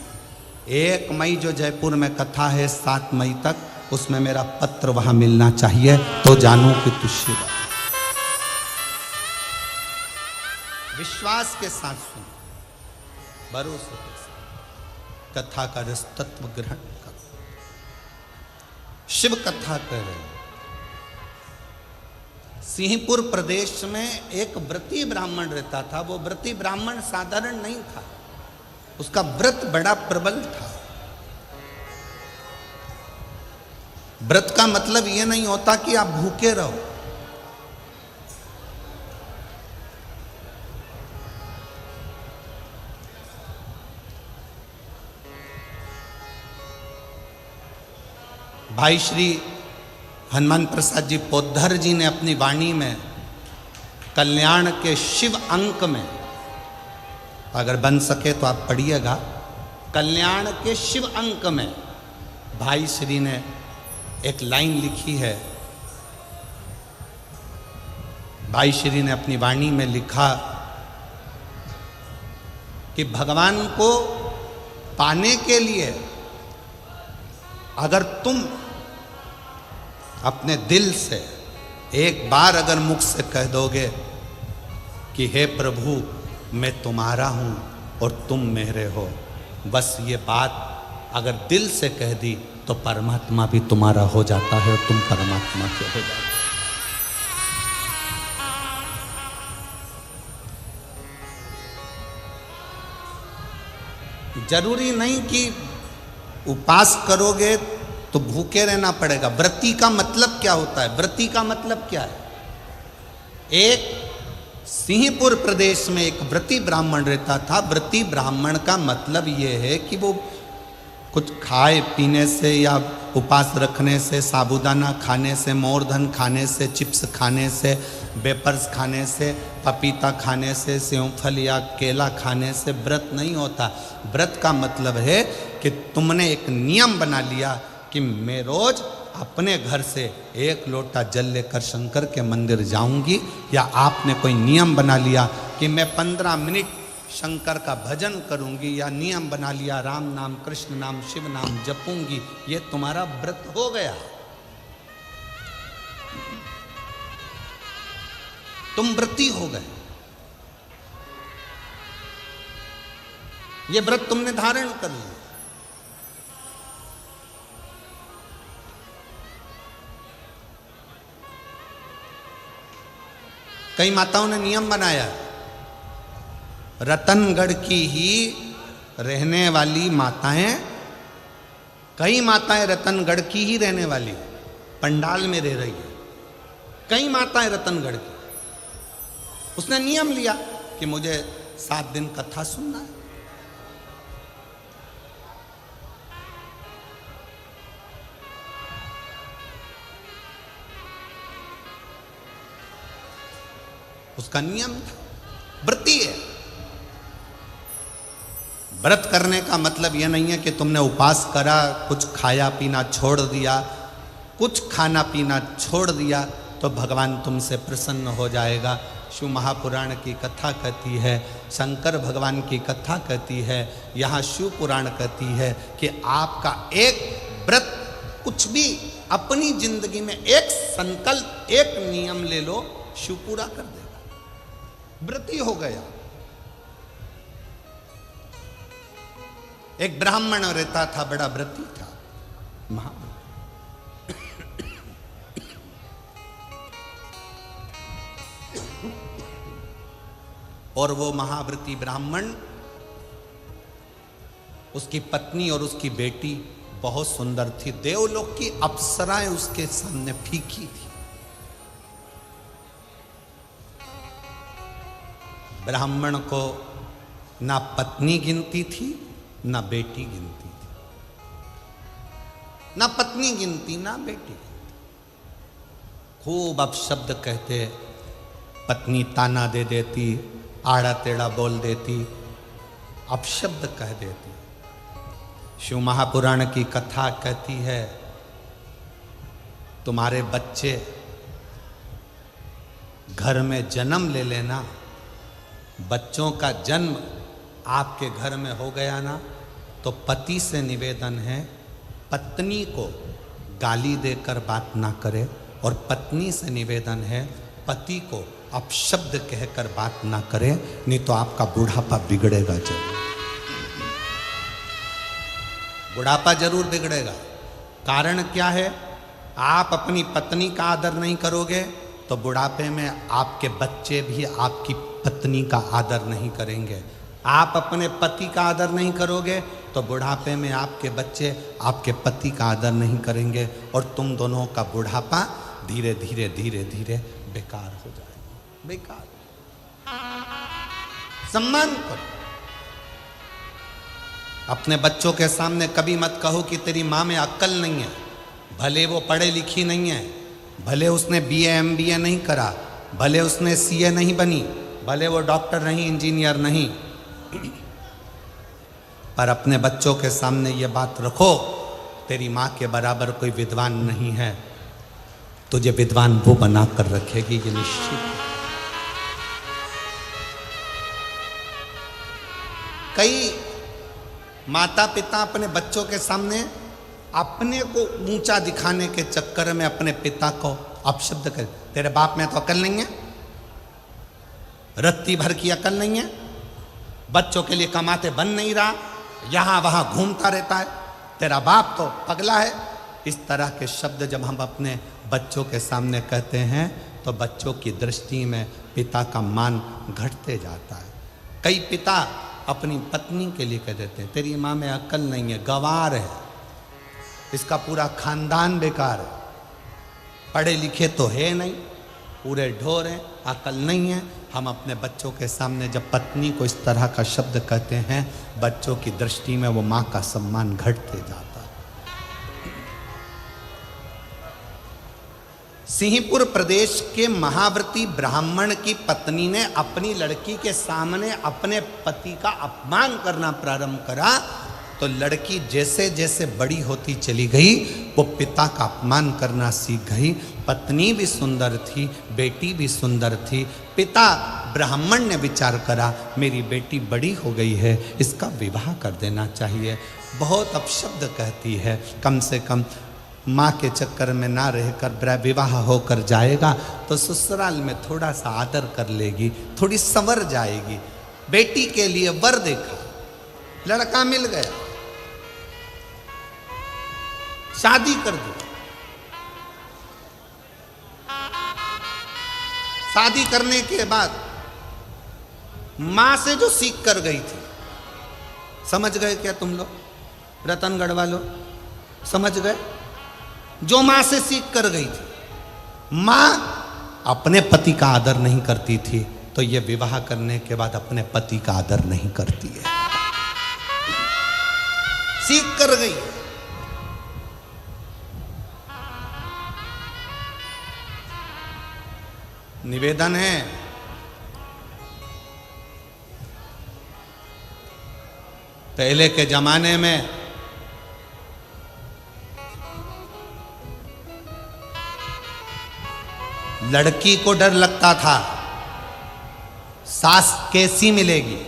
1 मई जो जयपुर में कथा है 7 मई तक, उसमें मेरा पत्र वहाँ मिलना चाहिए, तो जानूँ कि तू शिव। विश्वास के साथ सुन, भरोसे के साथ कथा का रस तत्व ग्रहण कर। शिव कथा कर रहे हैं। सिंहपुर प्रदेश में एक व्रती ब्राह्मण रहता था। वो व्रती ब्राह्मण साधारण नहीं था, उसका व्रत बड़ा प्रबल था। व्रत का मतलब यह नहीं होता कि आप भूखे रहो। भाई श्री हनुमान प्रसाद जी पोद्धर जी ने अपनी वाणी में कल्याण के शिव अंक में, अगर बन सके तो आप पढ़िएगा, कल्याण के शिव अंक में भाई श्री ने एक लाइन लिखी है। भाई श्री ने अपनी वाणी में लिखा कि भगवान को पाने के लिए अगर तुम अपने दिल से एक बार अगर मुख से कह दोगे कि हे प्रभु मैं तुम्हारा हूं और तुम मेरे हो, बस ये बात अगर दिल से कह दी तो परमात्मा भी तुम्हारा हो जाता है और तुम परमात्मा के हो जाते हो। जरूरी नहीं कि उपास करोगे तो भूखे रहना पड़ेगा। व्रती का मतलब क्या होता है? व्रती का मतलब क्या है? एक सिंहपुर प्रदेश में एक व्रती ब्राह्मण रहता था। व्रती ब्राह्मण का मतलब ये है कि वो कुछ खाए पीने से या उपास रखने से, साबूदाना खाने से, मोरधन खाने से, चिप्स खाने से, वेपर्स खाने से, पपीता खाने से, सेवफल या केला खाने से व्रत नहीं होता। व्रत का मतलब है कि तुमने एक नियम बना लिया कि मैं रोज अपने घर से 1 लोटा जल लेकर शंकर के मंदिर जाऊंगी, या आपने कोई नियम बना लिया कि मैं 15 मिनट शंकर का भजन करूंगी, या नियम बना लिया राम नाम, कृष्ण नाम, शिव नाम जपूंगी, ये तुम्हारा व्रत हो गया। तुम व्रती हो गए। ये व्रत तुमने धारण कर लिया। कई माताओं ने नियम बनाया, रतनगढ़ की ही रहने वाली माताएं, कई माताएं रतनगढ़ की ही रहने वाली पंडाल में रह रही है, कई माताएं रतनगढ़ की। उसने नियम लिया कि मुझे 7 दिन कथा सुनना है। उसका नियम था, व्रती है। व्रत करने का मतलब यह नहीं है कि तुमने उपास करा, कुछ खाया पीना छोड़ दिया, कुछ खाना पीना छोड़ दिया तो भगवान तुमसे प्रसन्न हो जाएगा। शिव महापुराण की कथा कहती है, शंकर भगवान की कथा कहती है, यहाँ शिव पुराण कहती है कि आपका एक व्रत, कुछ भी अपनी जिंदगी में एक संकल्प, एक नियम ले लो, शिव पूरा कर देगा। व्रती हो गया। एक ब्राह्मण रहता था, बड़ा व्रती था, और वो महाव्रती ब्राह्मण उसकी पत्नी और उसकी बेटी बहुत सुंदर थी। देवलोक की अप्सराएं उसके सामने फीकी थी। ब्राह्मण को ना पत्नी गिनती थी ना बेटी गिनती थी, ना पत्नी गिनती ना बेटी गिनती। खूब अपशब्द कहते, पत्नी ताना दे देती, आड़ा टेढ़ा बोल देती, अपशब्द कह देती। शिव महापुराण की कथा कहती है, तुम्हारे बच्चे घर में जन्म ले लेना, बच्चों का जन्म आपके घर में हो गया ना, तो पति से निवेदन है पत्नी को गाली देकर बात ना करे, और पत्नी से निवेदन है पति को अपशब्द कहकर बात ना करे, नहीं तो आपका बुढ़ापा बिगड़ेगा जरूर। बुढ़ापा जरूर बिगड़ेगा। कारण क्या है? आप अपनी पत्नी का आदर नहीं करोगे तो बुढ़ापे में आपके बच्चे भी आपकी पत्नी का आदर नहीं करेंगे। आप अपने पति का आदर नहीं करोगे तो बुढ़ापे में आपके बच्चे आपके पति का आदर नहीं करेंगे, और तुम दोनों का बुढ़ापा धीरे धीरे धीरे धीरे बेकार हो जाएगा। बेकार। सम्मान करो। अपने बच्चों के सामने कभी मत कहो कि तेरी माँ में अक्ल नहीं है। भले वो पढ़े लिखी नहीं है, भले उसने बीए एमबीए नहीं करा, भले उसने सीए नहीं बनी, भले वो डॉक्टर नहीं, इंजीनियर नहीं, पर अपने बच्चों के सामने ये बात रखो, तेरी माँ के बराबर कोई विद्वान नहीं है, तुझे विद्वान वो बना कर रखेगी, ये निश्चित है। कई माता पिता अपने बच्चों के सामने अपने को ऊंचा दिखाने के चक्कर में अपने पिता को अपशब्द कर, तेरे बाप में तो अकल नहीं है, रत्ती भर की अकल नहीं है, बच्चों के लिए कमाते बन नहीं रहा, यहां वहां घूमता रहता है, तेरा बाप तो पगला है। इस तरह के शब्द जब हम अपने बच्चों के सामने कहते हैं तो बच्चों की दृष्टि में पिता का मान घटते जाता है। कई पिता अपनी पत्नी के लिए कह देते हैं, तेरी माँ में अकल नहीं है, गंवार है, इसका पूरा खानदान बेकार है, पढ़े लिखे तो है नहीं, पूरे ढोर हैं, अकल नहीं है। हम अपने बच्चों के सामने जब पत्नी को इस तरह का शब्द कहते हैं, बच्चों की दृष्टि में वो माँ का सम्मान घटते जाता है। सिंहपुर प्रदेश के महाव्रती ब्राह्मण की पत्नी ने अपनी लड़की के सामने अपने पति का अपमान करना प्रारंभ करा, तो लड़की जैसे जैसे बड़ी होती चली गई वो पिता का अपमान करना सीख गई। पत्नी भी सुंदर थी, बेटी भी सुंदर थी। पिता ब्राह्मण ने विचार करा, मेरी बेटी बड़ी हो गई है, इसका विवाह कर देना चाहिए। बहुत अपशब्द कहती है, कम से कम माँ के चक्कर में ना रहकर विवाह होकर जाएगा तो ससुराल में थोड़ा सा आदर कर लेगी, थोड़ी संवर जाएगी। बेटी के लिए वर देखा, लड़का मिल गया, शादी कर दी। शादी करने के बाद मां से जो सीख कर गई थी, समझ गए क्या तुम लोग, रतनगढ़ वालों, समझ गए? जो मां से सीख कर गई थी, मां अपने पति का आदर नहीं करती थी, तो ये विवाह करने के बाद अपने पति का आदर नहीं करती है, सीख कर गई। निवेदन है, पहले के जमाने में लड़की को डर लगता था सास कैसी मिलेगी।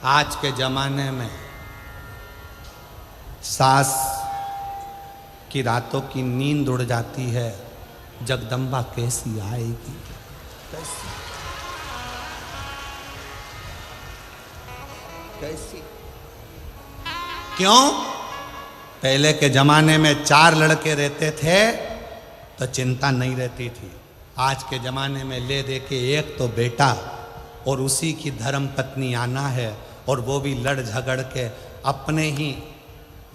आज के जमाने में सास की रातों की नींद उड़ जाती है, जगदम्बा कैसी आएगी, कैसी कैसी। क्यों? पहले के जमाने में 4 लड़के रहते थे तो चिंता नहीं रहती थी। आज के जमाने में ले दे के एक तो बेटा और उसी की धर्म पत्नी आना है, और वो भी लड़ झगड़ के अपने ही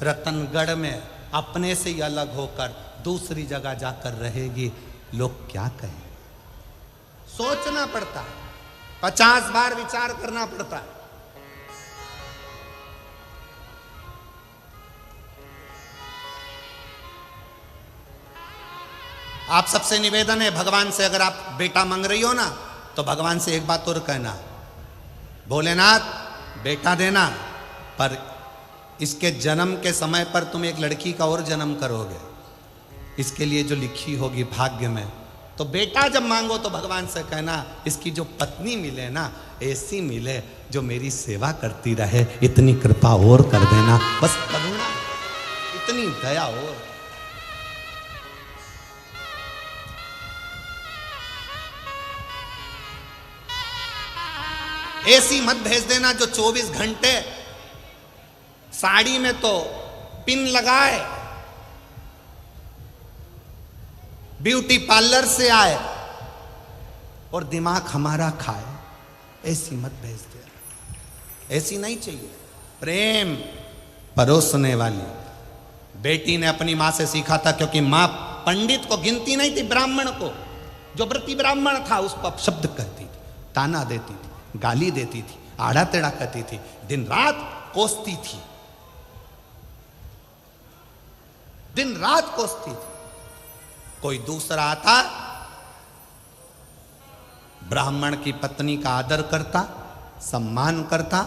रतनगढ़ में अपने से ही अलग होकर दूसरी जगह जाकर रहेगी, लोग क्या कहें? सोचना पड़ता है, 50 बार विचार करना पड़ता है। आप सबसे निवेदन है, भगवान से अगर आप बेटा मांग रही हो ना, तो भगवान से एक बात और कहना, भोलेनाथ बेटा देना, पर इसके जन्म के समय पर तुम एक लड़की का और जन्म करोगे, इसके लिए जो लिखी होगी भाग्य में। तो बेटा जब मांगो तो भगवान से कहना, इसकी जो पत्नी मिले ना, ऐसी मिले जो मेरी सेवा करती रहे, इतनी कृपा और कर देना। बस करुणा, इतनी दया और। ऐसी मत भेज देना जो 24 घंटे साड़ी में तो पिन लगाए, ब्यूटी पार्लर से आए और दिमाग हमारा खाए। ऐसी मत भेज दे, ऐसी नहीं चाहिए। प्रेम परोसने वाली। बेटी ने अपनी मां से सीखा था, क्योंकि मां पंडित को गिनती नहीं थी, ब्राह्मण को, जो व्रती ब्राह्मण था उसको अपशब्द कहती थी, ताना देती थी, गाली देती थी, आड़ा टेढ़ा कहती थी, दिन रात कोसती थी, दिन रात कोसती थी। कोई दूसरा आता, ब्राह्मण की पत्नी का आदर करता, सम्मान करता,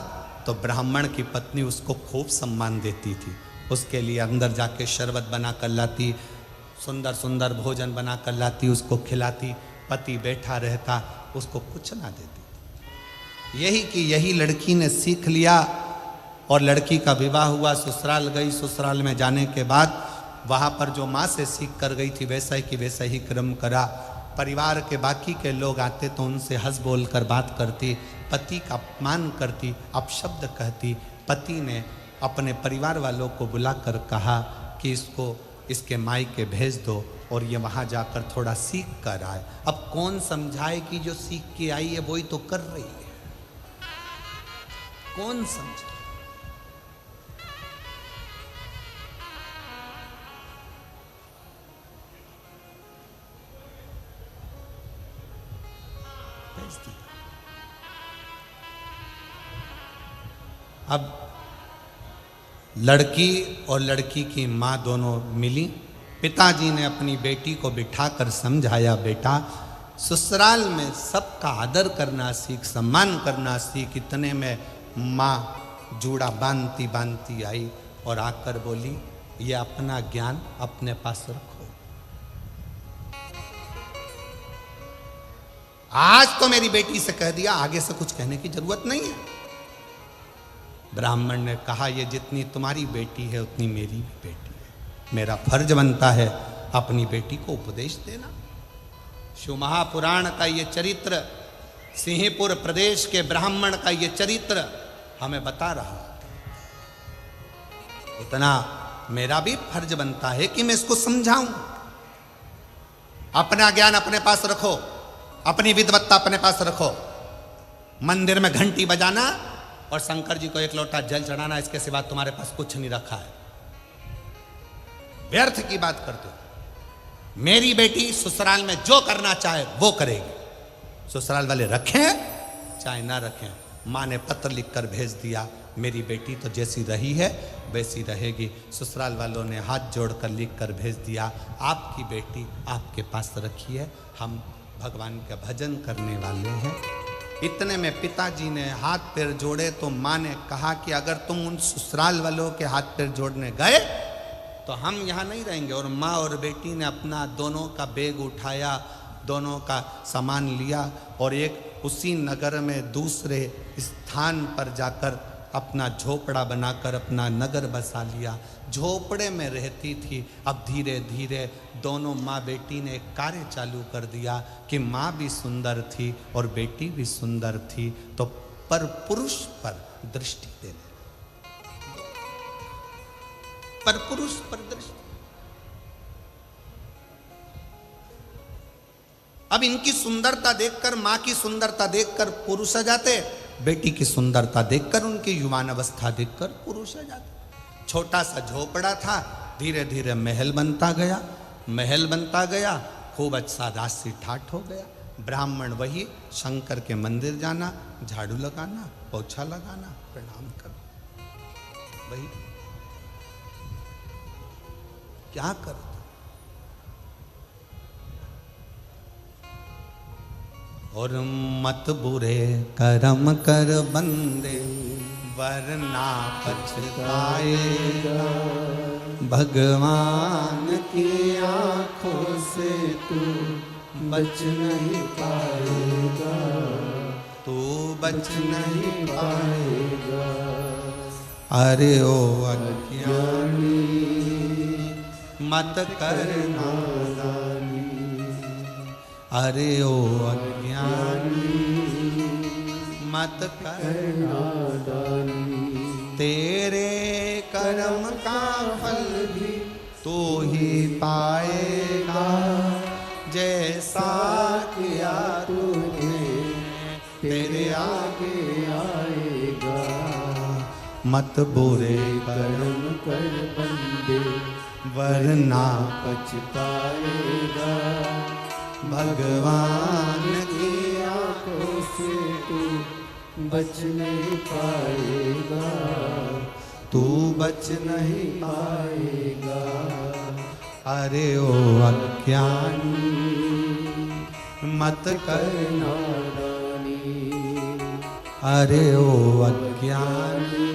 तो ब्राह्मण की पत्नी उसको खूब सम्मान देती थी। उसके लिए अंदर जाके शरबत बना कर लाती, सुंदर सुंदर भोजन बना कर लाती, उसको खिलाती। पति बैठा रहता, उसको कुछ ना देती। यही लड़की ने सीख लिया और लड़की का विवाह हुआ, ससुराल गई। ससुराल में जाने के बाद वहाँ पर जो माँ से सीख कर गई थी वैसा ही कि वैसा ही क्रम करा। परिवार के बाकी के लोग आते तो उनसे हंस बोल कर बात करती, पति का अपमान करती, अपशब्द कहती। पति ने अपने परिवार वालों को बुलाकर कहा कि इसको इसके मायके भेज दो और ये वहाँ जाकर थोड़ा सीख कर आए। अब कौन समझाए कि जो सीख के आई है वही तो कर रही है, कौन समझे? अब लड़की और लड़की की माँ दोनों मिली। पिताजी ने अपनी बेटी को बिठाकर समझाया, बेटा ससुराल में सबका आदर करना सीख, सम्मान करना सीख। इतने में माँ जूड़ा बांधती बांधती आई और आकर बोली, ये अपना ज्ञान अपने पास रखो। आज तो मेरी बेटी से कह दिया, आगे से कुछ कहने की जरूरत नहीं है। ब्राह्मण ने कहा, ये जितनी तुम्हारी बेटी है उतनी मेरी भी बेटी है, मेरा फर्ज बनता है अपनी बेटी को उपदेश देना। शिव महापुराण का ये चरित्र, सिंहपुर प्रदेश के ब्राह्मण का ये चरित्र हमें बता रहा है। इतना मेरा भी फर्ज बनता है कि मैं इसको समझाऊं। अपना ज्ञान अपने पास रखो, अपनी विद्वत्ता अपने पास रखो। मंदिर में घंटी बजाना और शंकर जी को एक लोटा जल चढ़ाना, इसके सिवा तुम्हारे पास कुछ नहीं रखा है। व्यर्थ की बात करते हो। मेरी बेटी ससुराल में जो करना चाहे वो करेगी, ससुराल वाले रखें चाहे ना रखें। माँ ने पत्र लिखकर भेज दिया, मेरी बेटी तो जैसी रही है वैसी रहेगी। ससुराल वालों ने हाथ जोड़कर लिखकर भेज दिया, आपकी बेटी आपके पास रखिए, हम भगवान का भजन करने वाले हैं। इतने में पिताजी ने हाथ पैर जोड़े तो माँ ने कहा कि अगर तुम उन ससुराल वालों के हाथ पैर जोड़ने गए तो हम यहाँ नहीं रहेंगे। और माँ और बेटी ने अपना दोनों का बैग उठाया, दोनों का सामान लिया और एक उसी नगर में दूसरे स्थान पर जाकर अपना झोपड़ा बनाकर अपना नगर बसा लिया। झोपड़े में रहती थी। अब धीरे धीरे दोनों माँ बेटी ने एक कार्य चालू कर दिया कि माँ भी सुंदर थी और बेटी भी सुंदर थी, तो पर पुरुष पर दृष्टि देने, पर पुरुष पर दृष्टि। अब इनकी सुंदरता देखकर, माँ की सुंदरता देखकर पुरुष आ जाते, बेटी की सुंदरता देखकर, उनकी युवान अवस्था देखकर पुरुष आ जाते। छोटा सा झोपड़ा था, धीरे धीरे महल बनता गया, महल बनता गया, खूब अच्छा राशि ठाठ हो गया। ब्राह्मण वही शंकर के मंदिर जाना, झाड़ू लगाना, पोछा लगाना, प्रणाम करना, वही क्या करता। और मत बुरे कर्म कर बंदे, वरना पछताएगा। भगवान की आंखों से तू बच नहीं पाएगा, तू बच नहीं पाएगा। अरे ओ अज्ञानी मत कर नादानी, अरे ओ अज्ञानी मत कर नादानी। तेरे कर्म का फल भी तू ही पाएगा, जैसा किया तूने तेरे आगे आएगा। मत बुरे कर्म कर बंदे, वरना पछताएगा। भगवान की आंखों से तू बच नहीं पाएगा, तू बच नहीं पाएगा। अरे ओ अज्ञानी मत कर नादानी, अरे ओ अज्ञानी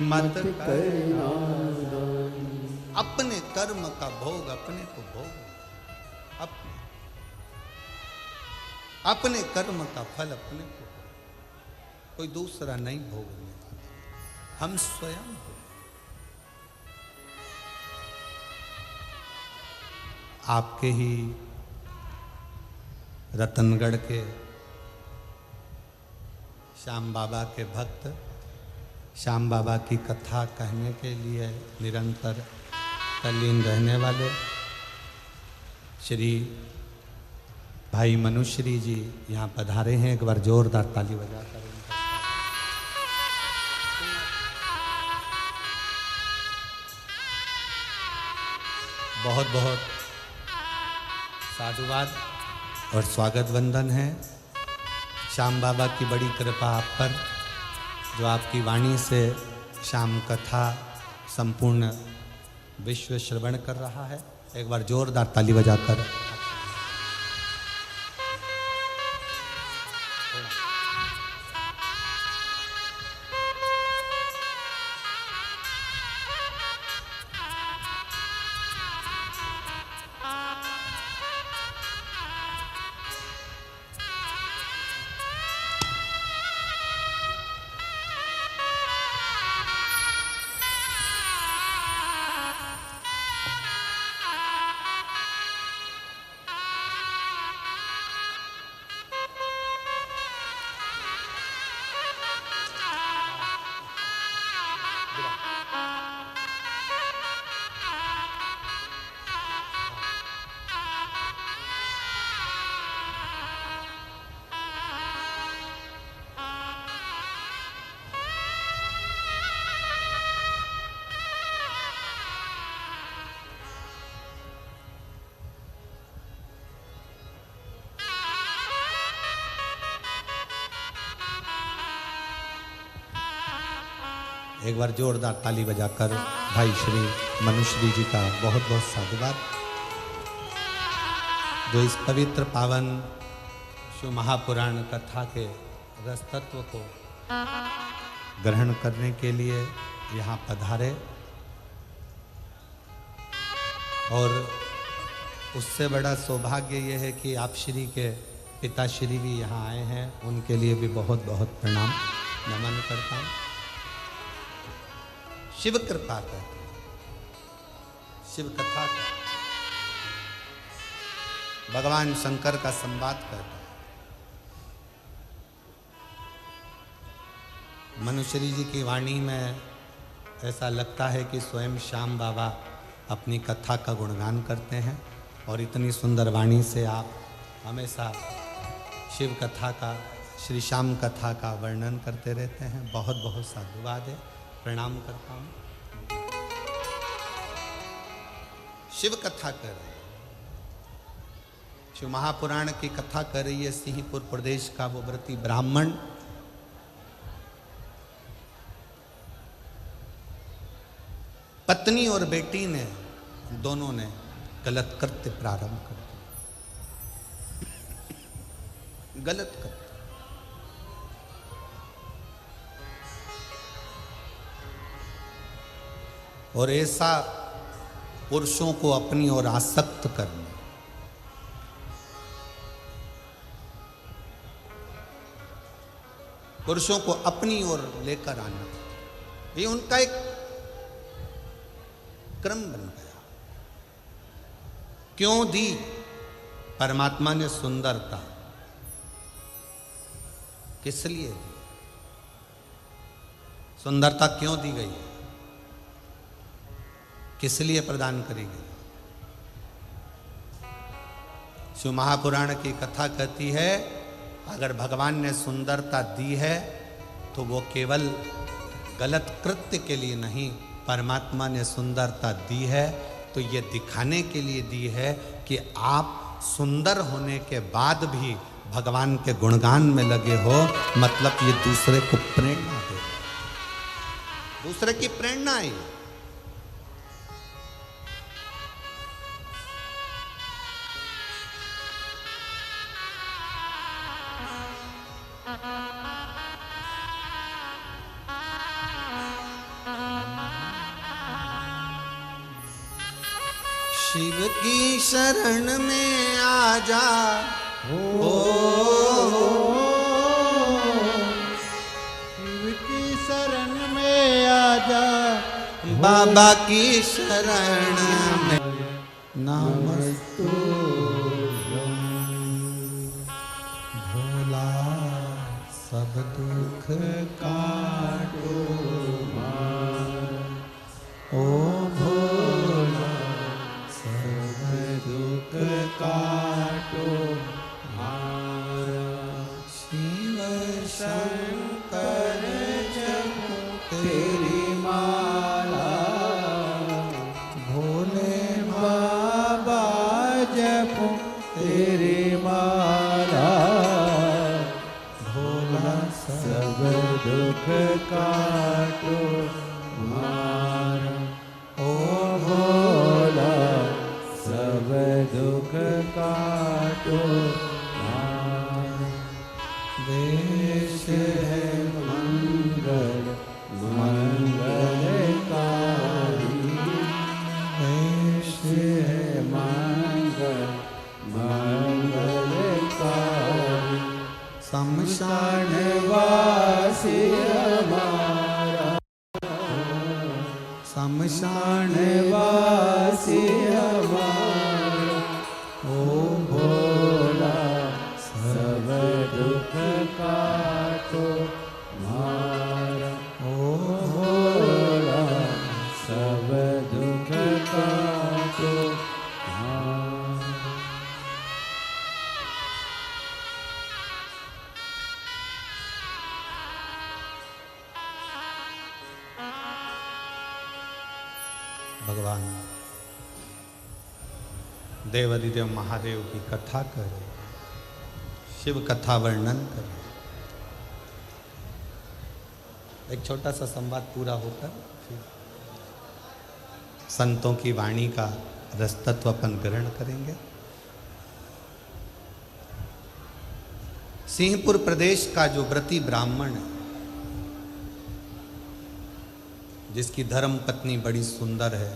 मत कर नादानी। अपने कर्म का भोग अपने को भोग, अपने कर्म का फल अपने को, कोई दूसरा नहीं भोगने वाला, हम स्वयं हो। आपके ही रतनगढ़ के श्याम बाबा के भक्त, श्याम बाबा की कथा कहने के लिए निरंतर तल्लीन रहने वाले श्री भाई मनुश्री जी यहाँ पधारे हैं। एक बार जोरदार ताली बजाकर बहुत बहुत साधुवाद और स्वागत वंदन है। श्याम बाबा की बड़ी कृपा आप पर, जो आपकी वाणी से श्याम कथा संपूर्ण विश्व श्रवण कर रहा है। एक बार जोरदार ताली बजाकर एक बार जोरदार ताली बजाकर भाई श्री मनुश्री जी का बहुत बहुत साधुवाद, जो इस पवित्र पावन शिव महापुराण कथा के रस तत्व को ग्रहण करने के लिए यहाँ पधारे। और उससे बड़ा सौभाग्य ये है कि आप श्री के पिताश्री भी यहाँ आए हैं, उनके लिए भी बहुत बहुत प्रणाम नमन करता हूँ। शिव कृपा का, शिव कथा का, भगवान शंकर का संवाद करता है। मनुश्री जी की वाणी में ऐसा लगता है कि स्वयं श्याम बाबा अपनी कथा का गुणगान करते हैं, और इतनी सुंदर वाणी से आप हमेशा शिव कथा का श्री श्याम कथा का वर्णन करते रहते हैं। बहुत बहुत साधुवाद है, प्रणाम करता हूँ। शिव कथा कर रहे हैं, शिव महापुराण की कथा कर रही है सिंहपुर प्रदेश का वो व्रती ब्राह्मण। पत्नी और बेटी ने दोनों ने गलत कृत्य प्रारंभ कर दिया, गलत कृत्य। और ऐसा पुरुषों को अपनी ओर आसक्त करना, पुरुषों को अपनी ओर लेकर आना, ये उनका एक क्रम बन गया। क्यों दी परमात्मा ने सुंदरता? किस लिए दी? सुंदरता क्यों दी गई है? किस लिए प्रदान करी गई? शिव महापुराण की कथा कहती है, अगर भगवान ने सुंदरता दी है तो वो केवल गलत कृत्य के लिए नहीं, परमात्मा ने सुंदरता दी है तो ये दिखाने के लिए दी है कि आप सुंदर होने के बाद भी भगवान के गुणगान में लगे हो। मतलब ये दूसरे को प्रेरणा दे, दूसरे की प्रेरणा है। शिव की शरण में आ जा, शिव की शरण में आ जा, बाबा की शरण में नमस्तु भोला सब दुख काटो ओ भोला सब दुख काटो शिव शंकर जपो तेरी माला, भोले बाबा जपो तेरी माला, भोला सब दुख काटो मारा। ओ भोला सब दुख काटो मारा। देश है मंगल मंगलकारी, देश है मंगल मंगलकारी, शमशान वासी हमारा, शमशान वासी हमारा। ओ भोला सब दुख काटो मारा। ओ भोला सब दुख काटो मारा। भगवान देवाधिदेव महादेव की कथा करे, शिव कथा वर्णन करे। एक छोटा सा संवाद पूरा होकर फिर संतों की वाणी का रसतत्व अपन ग्रहण करेंगे। सिंहपुर प्रदेश का जो व्रती ब्राह्मण है, जिसकी धर्म पत्नी बड़ी सुंदर है,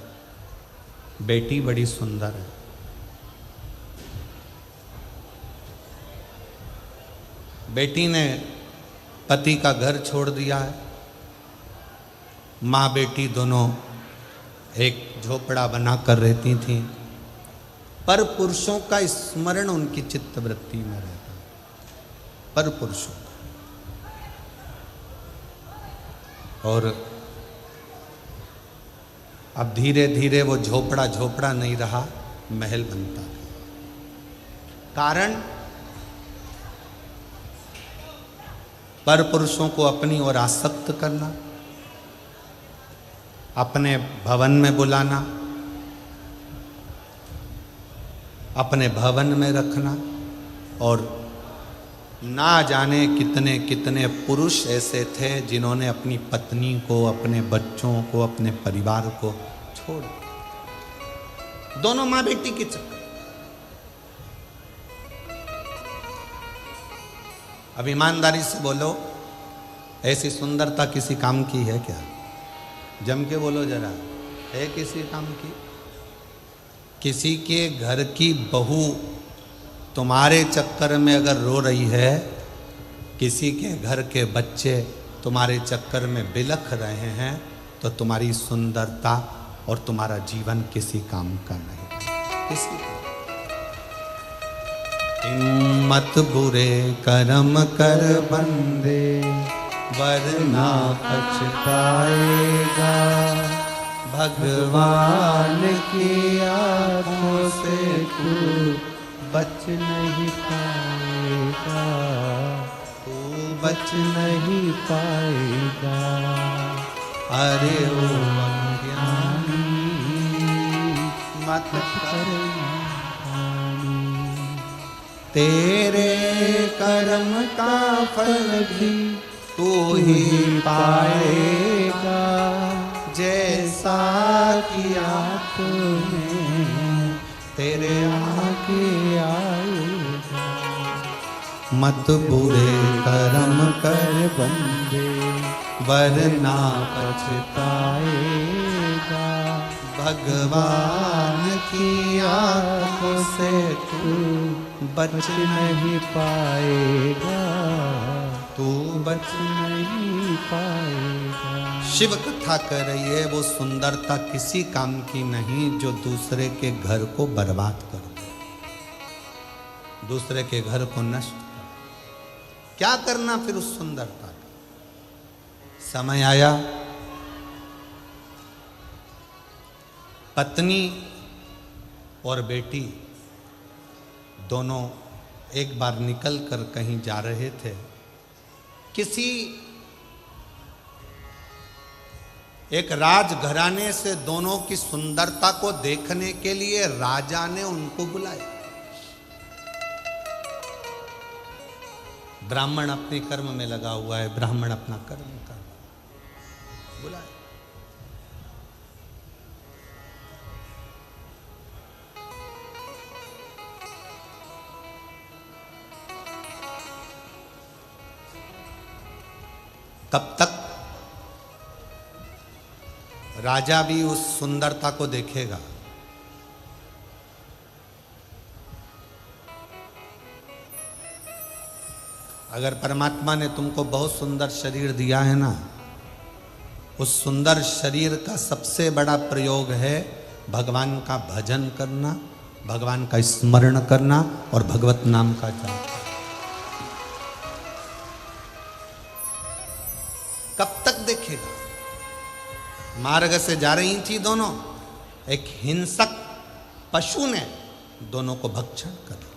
बेटी बड़ी सुंदर है, बेटी ने पति का घर छोड़ दिया है, माँ बेटी दोनों एक झोपड़ा बनाकर रहती थीं, पर पुरुषों का स्मरण उनकी चित्तवृत्ति में रहता, पर पुरुषों का। और अब धीरे धीरे वो झोपड़ा झोपड़ा नहीं रहा, महल बनता गया। कारण पर पुरुषों को अपनी ओर आसक्त करना, अपने भवन में बुलाना, अपने भवन में रखना, और ना जाने कितने कितने पुरुष ऐसे थे जिन्होंने अपनी पत्नी को, अपने बच्चों को, अपने परिवार को छोड़ दिया। दोनों मां बेटी के चक्कर। अब ईमानदारी से बोलो, ऐसी सुंदरता किसी काम की है क्या? जम के बोलो जरा, है किसी काम की? किसी के घर की बहू तुम्हारे चक्कर में अगर रो रही है, किसी के घर के बच्चे तुम्हारे चक्कर में बिलख रहे हैं, तो तुम्हारी सुंदरता और तुम्हारा जीवन किसी काम का नहीं, किसी का। हिम्मत बुरे कर्म कर बंदे, वरना पछताएगा, भगवान की आंखों से तू बच नहीं पाएगा, तू बच नहीं पाएगा। अरे ओ अज्ञानी मत कर, तेरे कर्म का फल भी तू ही पाएगा, जैसा किया तूने तेरे आगे आएगा। मत बुरे कर्म कर बंदे, वरना पछताएगा, भगवान की आंखों से तू बच नहीं पाएगा, तू बच नहीं पाएगा। शिव कथा कर रही है, वो सुंदरता किसी काम की नहीं जो दूसरे के घर को बर्बाद कर दे, दूसरे के घर को नष्ट कर। क्या करना फिर उस सुंदरता का? समय आया, पत्नी और बेटी दोनों एक बार निकल कर कहीं जा रहे थे। किसी एक राजघराने से दोनों की सुंदरता को देखने के लिए राजा ने उनको बुलाया। ब्राह्मण अपने कर्म में लगा हुआ है, ब्राह्मण अपना कर्म कर रहा है, बुलाया। तब तक राजा भी उस सुंदरता को देखेगा। अगर परमात्मा ने तुमको बहुत सुंदर शरीर दिया है ना, उस सुंदर शरीर का सबसे बड़ा प्रयोग है भगवान का भजन करना, भगवान का स्मरण करना और भगवत नाम का जाप। कब तक देखेगा? मार्ग से जा रही थी दोनों, एक हिंसक पशु ने दोनों को भक्षण कर दिया।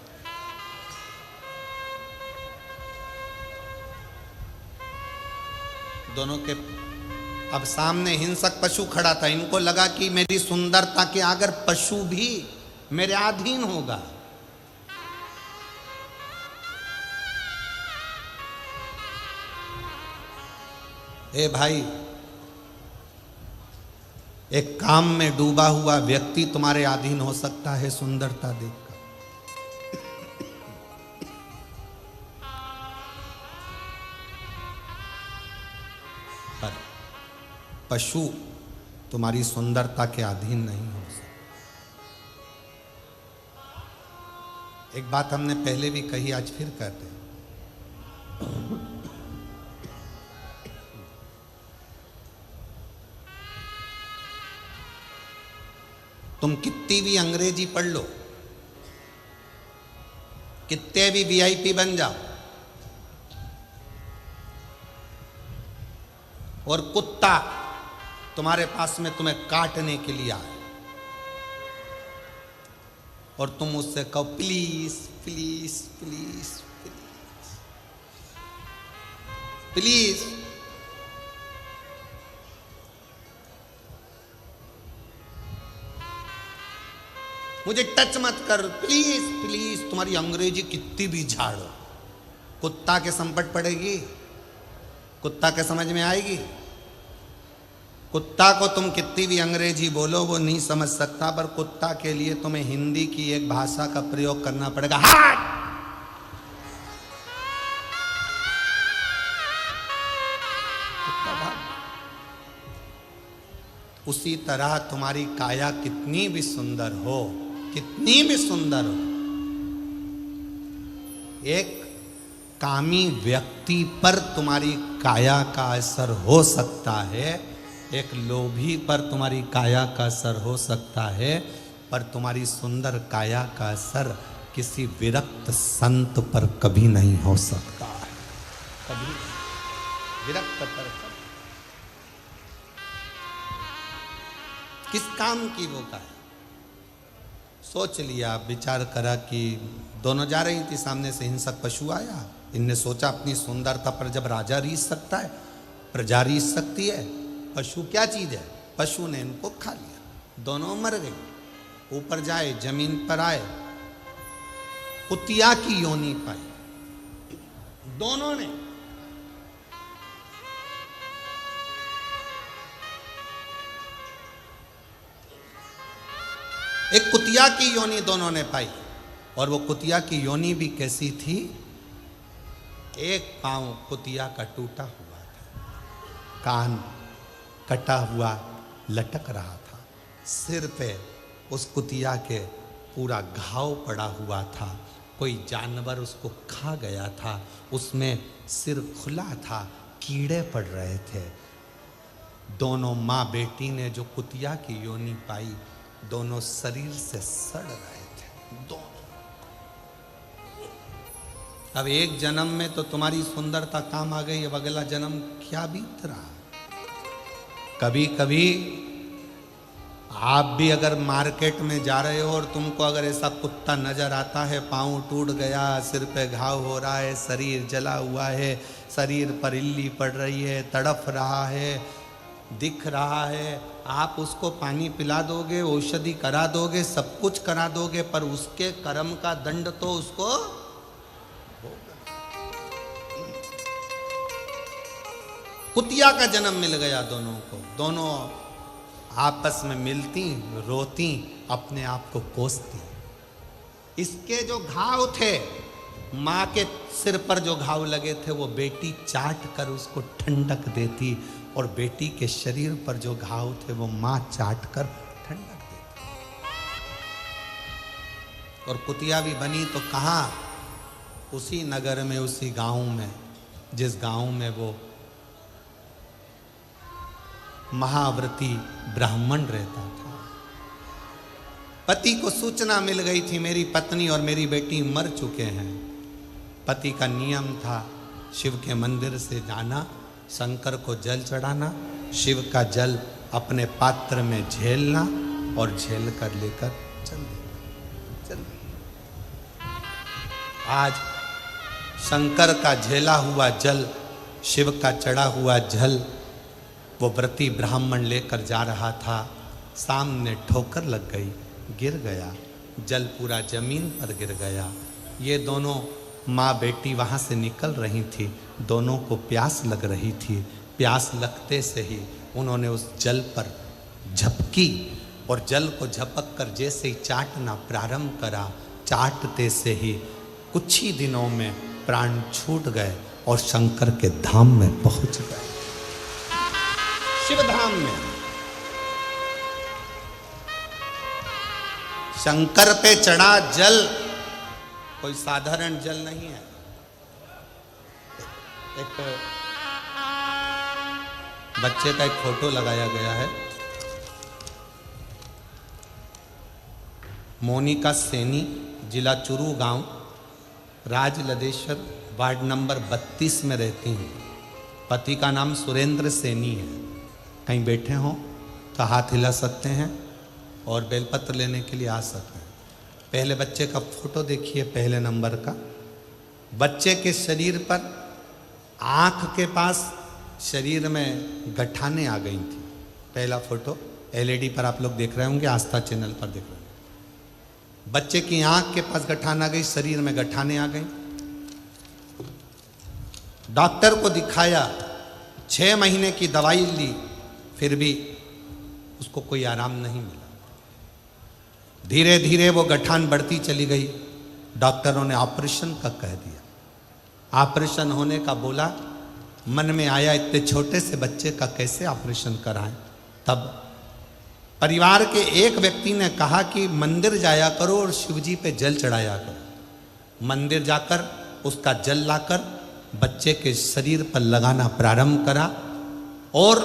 दोनों के अब सामने हिंसक पशु खड़ा था। इनको लगा कि मेरी सुंदरता के अगर पशु भी मेरे अधीन होगा। ए भाई, एक काम में डूबा हुआ व्यक्ति तुम्हारे अधीन हो सकता है सुंदरता देखकर। पर पशु तुम्हारी सुंदरता के अधीन नहीं हो सकता। एक बात हमने पहले भी कही, आज फिर कहते हैं। तुम कितनी भी अंग्रेजी पढ़ लो, कितने भी वीआईपी बन जाओ, और कुत्ता तुम्हारे पास में तुम्हें काटने के लिए आए और तुम उससे कहो please please please please, please. मुझे टच मत कर प्लीज प्लीज। तुम्हारी अंग्रेजी कितनी भी झाड़ो, कुत्ता के संपट पड़ेगी, कुत्ता के समझ में आएगी। कुत्ता को तुम कितनी भी अंग्रेजी बोलो वो नहीं समझ सकता, पर कुत्ता के लिए तुम्हें हिंदी की एक भाषा का प्रयोग करना पड़ेगा। हाट! उसी तरह तुम्हारी काया कितनी भी सुंदर हो, कितनी भी सुंदर हो, एक कामी व्यक्ति पर तुम्हारी काया का असर हो सकता है, एक लोभी पर तुम्हारी काया का असर हो सकता है, पर तुम्हारी सुंदर काया का असर किसी विरक्त संत पर कभी नहीं हो सकता है, कभी विरक्त पर कभी। किस काम की वो का है? सोच लिया, विचार करा कि दोनों जा रही थी, सामने से हिंसक पशु आया। इनने सोचा अपनी सुंदरता पर जब राजा रीझ सकता है, प्रजा रीझ सकती है, पशु क्या चीज है? पशु ने इनको खा लिया, दोनों मर गए। ऊपर जाए, जमीन पर आए, कुतिया की योनि पाई दोनों ने। एक कुतिया की योनि दोनों ने पाई, और वो कुतिया की योनि भी कैसी थी? एक पांव कुतिया का टूटा हुआ था, कान कटा हुआ लटक रहा था, सिर पे उस कुतिया के पूरा घाव पड़ा हुआ था, कोई जानवर उसको खा गया था, उसमें सिर खुला था, कीड़े पड़ रहे थे। दोनों माँ बेटी ने जो कुतिया की योनि पाई, दोनों शरीर से सड़ रहे थे, दोनों। अब एक जन्म में तो तुम्हारी सुंदरता काम आ गई, अब अगला जन्म क्या बीत रहा। कभी कभी आप भी अगर मार्केट में जा रहे हो और तुमको अगर ऐसा कुत्ता नजर आता है, पाँव टूट गया, सिर पे घाव हो रहा है, शरीर जला हुआ है, शरीर पर इल्ली पड़ रही है, तड़फ रहा है, दिख रहा है, आप उसको पानी पिला दोगे, औषधि करा दोगे, सब कुछ करा दोगे, पर उसके कर्म का दंड तो उसको होगा। कुतिया का जन्म मिल गया दोनों को, दोनों आपस में मिलती, रोती, अपने आप को कोसती। इसके जो घाव थे, माँ के सिर पर जो घाव लगे थे, वो बेटी चाट कर उसको ठंडक देती, और बेटी के शरीर पर जो घाव थे वो माँ चाट कर ठंडक देती। और कुतिया भी बनी तो कहाँ? उसी नगर में, उसी गांव में, जिस गांव में वो महाव्रती ब्राह्मण रहता था। पति को सूचना मिल गई थी, मेरी पत्नी और मेरी बेटी मर चुके हैं। पति का नियम था शिव के मंदिर से जाना, शंकर को जल चढ़ाना, शिव का जल अपने पात्र में झेलना और झेल कर लेकर चल देना। आज शंकर का झेला हुआ जल, शिव का चढ़ा हुआ जल वो व्रती ब्राह्मण लेकर जा रहा था। सामने ठोकर लग गई, गिर गया, जल पूरा जमीन पर गिर गया। ये दोनों माँ बेटी वहाँ से निकल रही थी, दोनों को प्यास लग रही थी। प्यास लगते से ही उन्होंने उस जल पर झपकी, और जल को झपक कर जैसे ही चाटना प्रारंभ करा, चाटते से ही कुछ ही दिनों में प्राण छूट गए और शंकर के धाम में पहुंच गए, शिव धाम में। शंकर पे चढ़ा जल कोई साधारण जल नहीं है। एक बच्चे का एक फोटो लगाया गया है, मोनिका सैनी, जिला चुरू गांव, राजलदेश्वर, वार्ड नंबर 32 में रहती हैं। पति का नाम सुरेंद्र सैनी है। कहीं बैठे हों तो हाथ हिला सकते हैं और बेलपत्र लेने के लिए आ सकते हैं। पहले बच्चे का फोटो देखिए, पहले नंबर का। बच्चे के शरीर पर आँख के पास शरीर में गठाने आ गई थी। पहला फोटो एलईडी पर आप लोग देख रहे होंगे, आस्था चैनल पर देख रहे होंगे। बच्चे की आँख के पास गठान आ गई, शरीर में गठाने आ गई। डॉक्टर को दिखाया, 6 महीने की दवाई ली, फिर भी उसको कोई आराम नहीं मिला। धीरे धीरे वो गठान बढ़ती चली गई। डॉक्टरों ने ऑपरेशन का कह दिया। ऑपरेशन होने का बोला, मन में आया इतने छोटे से बच्चे का कैसे ऑपरेशन कराएं। तब परिवार के एक व्यक्ति ने कहा कि मंदिर जाया करो और शिवजी पे जल चढ़ाया करो। मंदिर जाकर उसका जल लाकर बच्चे के शरीर पर लगाना प्रारंभ करा और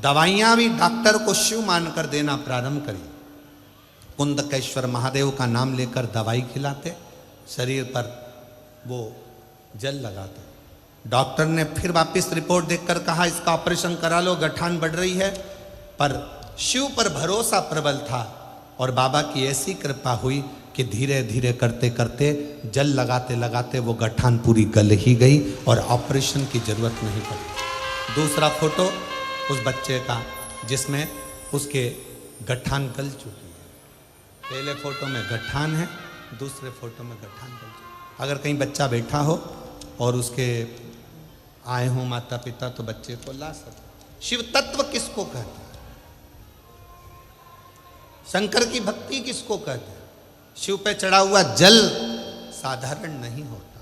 दवाइयाँ भी डॉक्टर को शिव मानकर देना प्रारंभ करी। कुंदकेश्वर महादेव का नाम लेकर दवाई खिलाते, शरीर पर वो जल लगाते। डॉक्टर ने फिर वापस रिपोर्ट देखकर कहा इसका ऑपरेशन करा लो, गठान बढ़ रही है। पर शिव पर भरोसा प्रबल था और बाबा की ऐसी कृपा हुई कि धीरे धीरे करते करते जल लगाते लगाते वो गठान पूरी गल ही गई और ऑपरेशन की जरूरत नहीं पड़ी। दूसरा फोटो उस बच्चे का जिसमें उसके गठान गल चुकी है। पहले फोटो में गठान है, दूसरे फोटो में गठान गल चुकी है। अगर कहीं बच्चा बैठा हो और उसके आए हों माता पिता तो बच्चे को ला सकते। शिव तत्व किसको कहते हैं? शंकर की भक्ति किसको कहते हैं? शिव पे चढ़ा हुआ जल साधारण नहीं होता,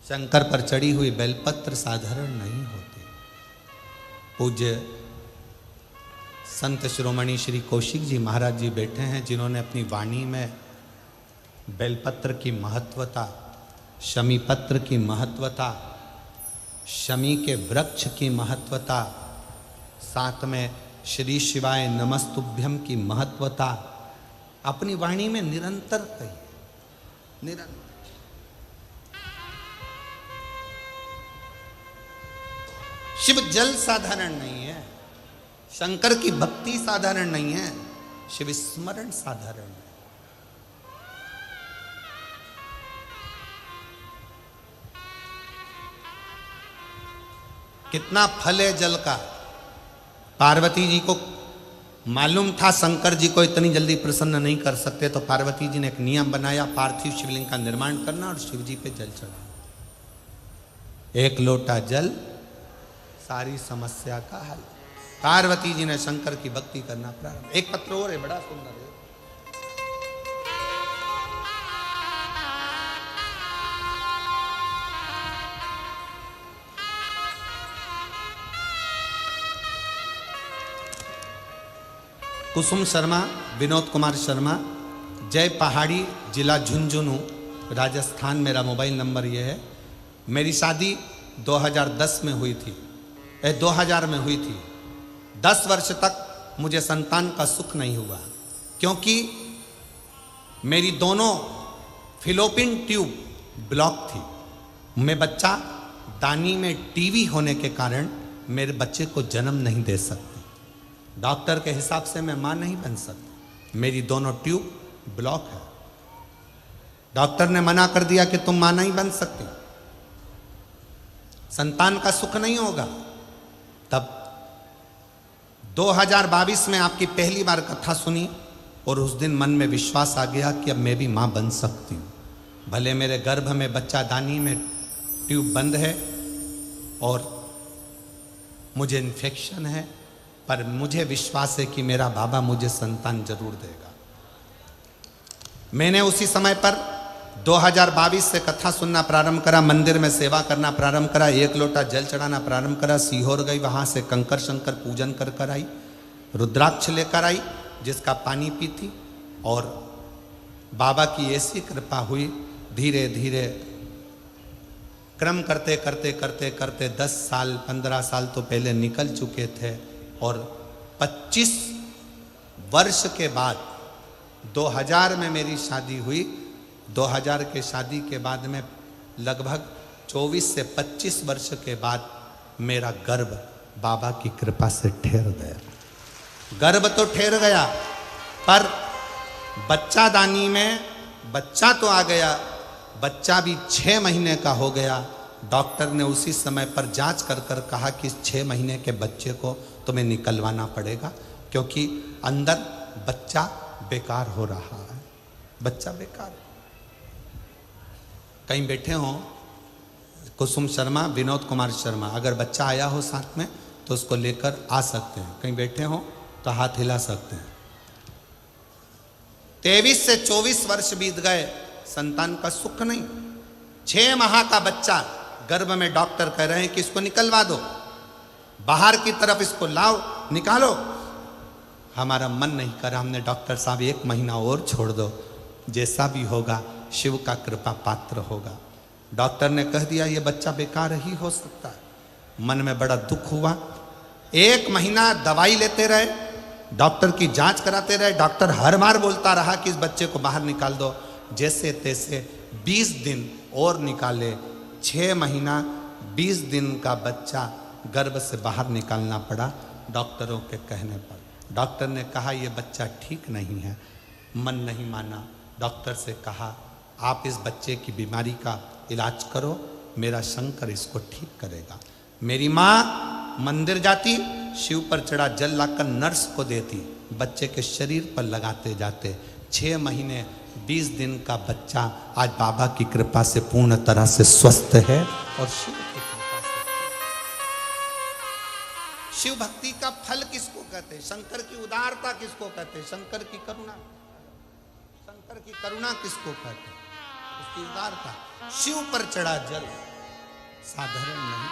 शंकर पर चढ़ी हुई बेलपत्र साधारण नहीं होती। पूज्य संत शिरोमणि श्री कौशिक जी महाराज जी बैठे हैं, जिन्होंने अपनी वाणी में बेलपत्र की महत्वता, शमी पत्र की महत्वता, शमी के वृक्ष की महत्वता, साथ में श्री शिवाय नमस्तुभ्यम की महत्वता अपनी वाणी में निरंतर कही। निरंतर शिव जल साधारण नहीं है, शंकर की भक्ति साधारण नहीं है, शिव स्मरण साधारण है। कितना फल है जल का। पार्वती जी को मालूम था शंकर जी को इतनी जल्दी प्रसन्न नहीं कर सकते, तो पार्वती जी ने एक नियम बनाया, पार्थिव शिवलिंग का निर्माण करना और शिव जी पे जल चढ़ाना। 1 लोटा जल सारी समस्या का हल। पार्वती जी ने शंकर की भक्ति करना प्रारंभ। एक पत्र और है, बड़ा सुंदर है। कुसुम शर्मा, विनोद कुमार शर्मा, जय पहाड़ी, जिला झुंझुनू, राजस्थान। मेरा मोबाइल नंबर ये है। मेरी शादी 2010 में हुई थी, 2000 में हुई थी। 10 वर्ष तक मुझे संतान का सुख नहीं हुआ, क्योंकि मेरी दोनों फिलोपिन ट्यूब ब्लॉक थी। मैं बच्चा दानी में टीवी होने के कारण मेरे बच्चे को जन्म नहीं दे सकती। डॉक्टर के हिसाब से मैं मां नहीं बन सकती, मेरी दोनों ट्यूब ब्लॉक है। डॉक्टर ने मना कर दिया कि तुम मां नहीं बन सकती, संतान का सुख नहीं होगा। तब 2022 में आपकी पहली बार कथा सुनी और उस दिन मन में विश्वास आ गया कि अब मैं भी मां बन सकती हूं। भले मेरे गर्भ में बच्चा दानी में ट्यूब बंद है और मुझे इन्फेक्शन है, पर मुझे विश्वास है कि मेरा बाबा मुझे संतान जरूर देगा। मैंने उसी समय पर 2022 से कथा सुनना प्रारंभ करा, मंदिर में सेवा करना प्रारंभ करा, 1 लोटा जल चढ़ाना प्रारंभ करा। सीहोर गई, वहां से कंकर शंकर पूजन कर आई, रुद्राक्ष लेकर आई जिसका पानी पीती, और बाबा की ऐसी कृपा हुई। धीरे धीरे क्रम करते करते करते करते 10 साल 15 साल तो पहले निकल चुके थे, और 25 वर्ष के बाद 2000 में मेरी शादी हुई। 2000 के शादी के बाद में लगभग 24 से 25 वर्ष के बाद मेरा गर्भ बाबा की कृपा से ठहर गया। गर्भ तो ठहर गया, पर बच्चा दानी में बच्चा तो आ गया, बच्चा भी 6 महीने का हो गया, डॉक्टर ने उसी समय पर जांच कर कर कहा कि 6 महीने के बच्चे को तुम्हें निकलवाना पड़ेगा, क्योंकि अंदर बच्चा बेकार हो रहा है, बच्चा बेकार। कहीं बैठे हो कुसुम शर्मा, विनोद कुमार शर्मा, अगर बच्चा आया हो साथ में तो उसको लेकर आ सकते हैं। कहीं बैठे हो तो हाथ हिला सकते हैं। 23 से 24 वर्ष बीत गए, संतान का सुख नहीं। 6 माह का बच्चा गर्भ में, डॉक्टर कह रहे हैं कि इसको निकलवा दो, बाहर की तरफ इसको लाओ, निकालो। हमारा मन नहीं करा, हमने डॉक्टर साहब 1 महीना और छोड़ दो, जैसा भी होगा शिव का कृपा पात्र होगा। डॉक्टर ने कह दिया ये बच्चा बेकार ही हो सकता है। मन में बड़ा दुख हुआ। 1 महीना दवाई लेते रहे, डॉक्टर की जांच कराते रहे। डॉक्टर हर बार बोलता रहा कि इस बच्चे को बाहर निकाल दो। जैसे तैसे 20 दिन और निकाले, 6 महीना 20 दिन का बच्चा गर्भ से बाहर निकालना पड़ा डॉक्टरों के कहने पर। डॉक्टर ने कहा ये बच्चा ठीक नहीं है। मन नहीं माना, डॉक्टर से कहा आप इस बच्चे की बीमारी का इलाज करो, मेरा शंकर इसको ठीक करेगा। मेरी माँ मंदिर जाती, शिव पर चढ़ा जल लाकर नर्स को देती, बच्चे के शरीर पर लगाते जाते। 6 महीने 20 दिन का बच्चा आज बाबा की कृपा से पूर्ण तरह से स्वस्थ है और शिव की कृपा से। शिव भक्ति का फल किसको कहते हैं? शंकर की उदारता किसको कहते हैं? शंकर की करुणा। शंकर की करुणा किसको कहते हैं? उसकी उदारता। शिव पर चढ़ा जल साधारण नहीं।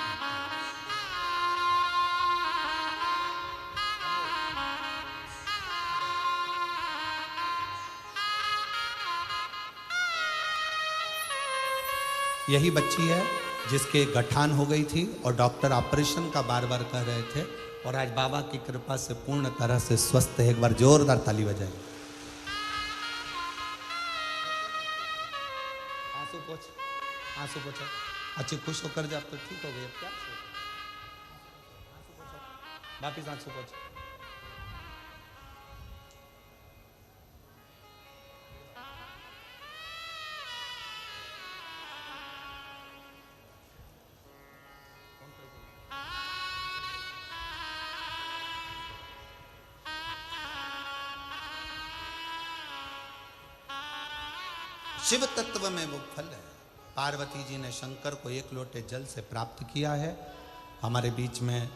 यही बच्ची है जिसके गठान हो गई थी और डॉक्टर ऑपरेशन का बार बार कह रहे थे, और आज बाबा की कृपा से पूर्ण तरह से स्वस्थ है। एक बार जोरदार ताली बजाइए। आंसू पोछो, अच्छी खुश होकर जब तो ठीक हो गई। अब क्या वापिस आंसू पोछो। शिव तत्व में वो फल है। पार्वती जी ने शंकर को 1 लोटे जल से प्राप्त किया है। हमारे बीच में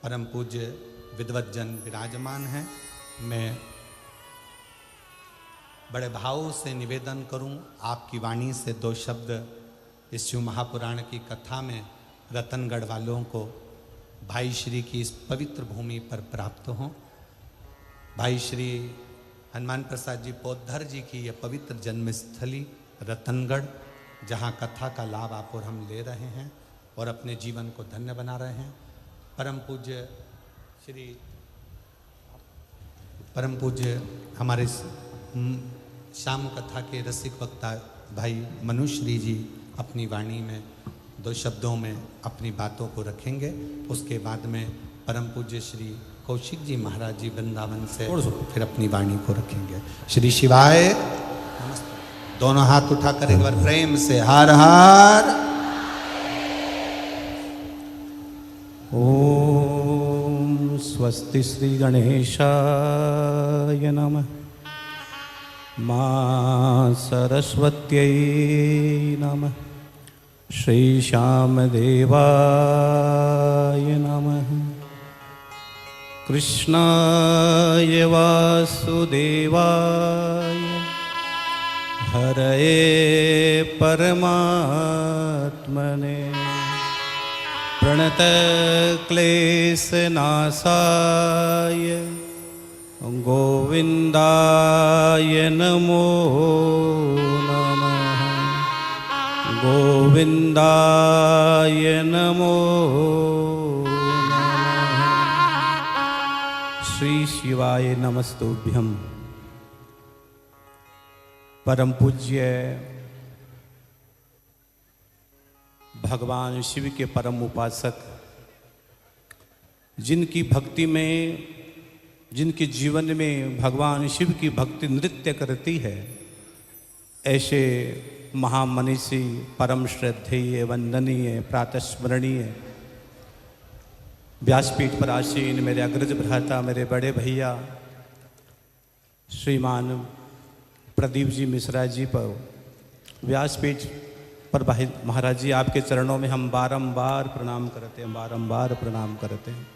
परम पूज्य विद्वत जन विराजमान हैं। मैं बड़े भाव से निवेदन करूं, आपकी वाणी से 2 शब्द इस शिव महापुराण की कथा में रतनगढ़ वालों को भाई श्री की इस पवित्र भूमि पर प्राप्त हों। भाई श्री हनुमान प्रसाद जी पोद्धर जी की यह पवित्र जन्मस्थली रतनगढ़, जहाँ कथा का लाभ आप और हम ले रहे हैं और अपने जीवन को धन्य बना रहे हैं। परम पूज्य हमारे शाम कथा के रसिक वक्ता भाई मनुश्री जी अपनी वाणी में 2 शब्दों में अपनी बातों को रखेंगे। उसके बाद में परम पूज्य श्री कौशिक जी महाराज जी वृंदावन से फिर अपनी वाणी को रखेंगे। श्री शिवाय नमस्ते। दोनों हाथ उठाकर एक बार प्रेम से हर हर। ओम स्वस्ति श्री गणेशाय नमः। मां सरस्वत्यै नमः। श्री श्यामदेवाय नमः। कृष्णाय वासुदेवाय हरये परमात्मने प्रणतक्लेशनाशाय गोविन्दाय नमो नमः। गोविन्दाय नमो नमः। श्री शिवाय नमस्तुभ्यं। परम पूज्य भगवान शिव के परम उपासक, जिनकी भक्ति में, जिनके जीवन में भगवान शिव की भक्ति नृत्य करती है, ऐसे महामनीषी, परम श्रद्धेय, वंदनीय, प्रातस्मरणीय, व्यासपीठ पर आसीन मेरे अग्रज भ्राता, मेरे बड़े भैया श्रीमान प्रदीप जी मिश्रा जी पर व्यासपीठ पर भाई महाराज जी आपके चरणों में हम बारंबार प्रणाम करते हैं, बारंबार प्रणाम करते हैं।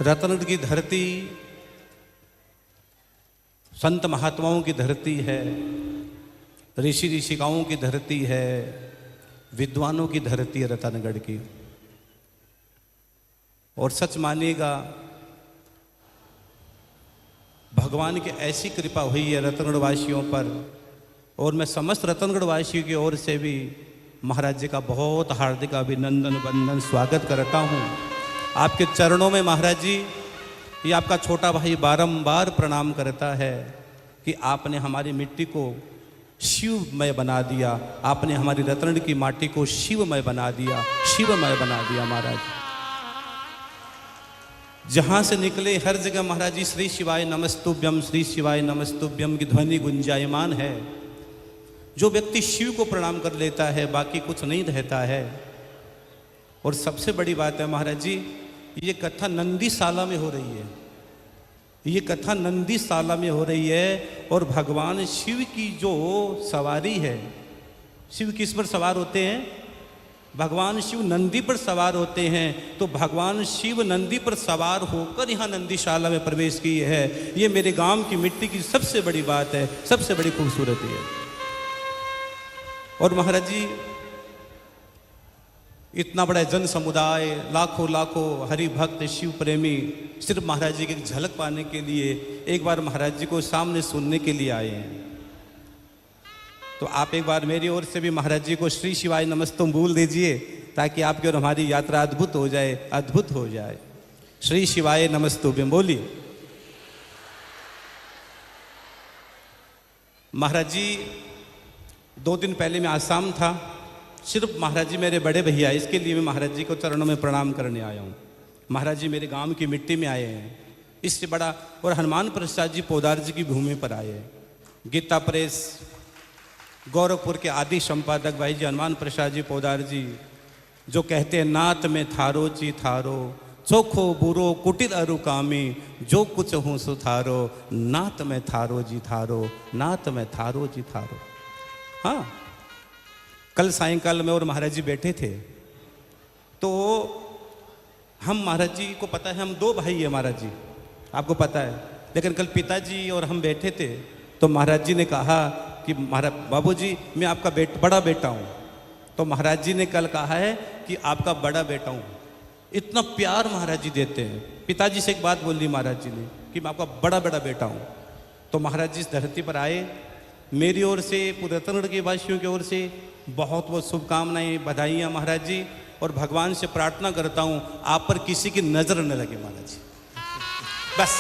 रत्नगढ़ की धरती संत महात्माओं की धरती है, ऋषि ऋषिकाओं की धरती है, विद्वानों की धरती है रत्नगढ़ की। और सच मानिएगा भगवान की ऐसी कृपा हुई है रत्नगढ़ वासियों पर, और मैं समस्त रत्नगढ़ वासियों की ओर से भी महाराज जी का बहुत हार्दिक अभिनंदन वंदन स्वागत करता हूँ आपके चरणों में। महाराज जी, ये आपका छोटा भाई बारंबार प्रणाम करता है कि आपने हमारी मिट्टी को शिवमय बना दिया, आपने हमारी रत्नगढ़ की माटी को शिवमय बना दिया, शिवमय बना दिया महाराज। जहाँ से निकले हर जगह महाराज जी श्री शिवाय नमस्तुभ्यम, श्री शिवाय नमस्तुभ्यम की ध्वनि गुंजायमान है। जो व्यक्ति शिव को प्रणाम कर लेता है बाकी कुछ नहीं रहता है। और सबसे बड़ी बात है महाराज जी, ये कथा नंदीशाला में हो रही है, ये कथा नंदीशाला में हो रही है। और भगवान शिव की जो सवारी है, शिव किस पर सवार होते हैं? भगवान शिव नंदी पर सवार होते हैं। तो भगवान शिव नंदी पर सवार होकर यहाँ नंदीशाला में प्रवेश किए है। ये मेरे गांव की मिट्टी की सबसे बड़ी बात है, सबसे बड़ी खूबसूरती है। और महाराज जी, इतना बड़ा जन समुदाय, लाखों लाखों हरि भक्त शिव प्रेमी सिर्फ महाराज जी की झलक पाने के लिए एक बार महाराज जी को सामने सुनने के लिए आए हैं। तो आप एक बार मेरी ओर से भी महाराज जी को श्री शिवाय नमस्तुम बोल दीजिए, ताकि आपकी और हमारी यात्रा अद्भुत हो जाए, अद्भुत हो जाए। श्री शिवाय नमस्तुभ्यम बोलिए। महाराज जी, 2 दिन पहले मैं आसाम था, सिर्फ महाराज जी मेरे बड़े भैया, इसके लिए मैं महाराज जी को चरणों में प्रणाम करने आया हूँ। महाराज जी मेरे गांव की मिट्टी में आए हैं, इससे बड़ा। और हनुमान प्रसाद जी पोदार जी की भूमि पर आए हैं। गीता प्रेस गोरखपुर के आदि संपादक भाई जी हनुमान प्रसाद जी पोदार जी, जो कहते हैं नात में थारो जी थारो, चोखो बुरो कुटिर अरुकामी, जो कुछ हूँ सुथारो, नात में थारो जी थारो, नात में थारो जी थारो। हाँ, कल सायंकाल में और महाराज जी बैठे थे, तो हम महाराज जी को पता है हम 2 भाई हैं महाराज जी, आपको पता है। लेकिन कल पिताजी और हम बैठे थे, तो महाराज जी ने कहा कि महाराज बाबूजी, मैं आपका बड़ा बेटा हूँ। तो महाराज जी ने कल कहा है कि आपका बड़ा बेटा हूँ। इतना प्यार महाराज जी देते हैं। पिताजी से एक बात बोल दी महाराज जी ने कि मैं आपका बड़ा बेटा हूँ। तो महाराज जी इस धरती पर आए, मेरी ओर से, पूरे रत्नगढ़ के वासियों की ओर से बहुत बहुत शुभकामनाएं, बधाइयाँ महाराज जी। और भगवान से प्रार्थना करता हूँ आप पर किसी की नज़र न लगे महाराज जी, बस।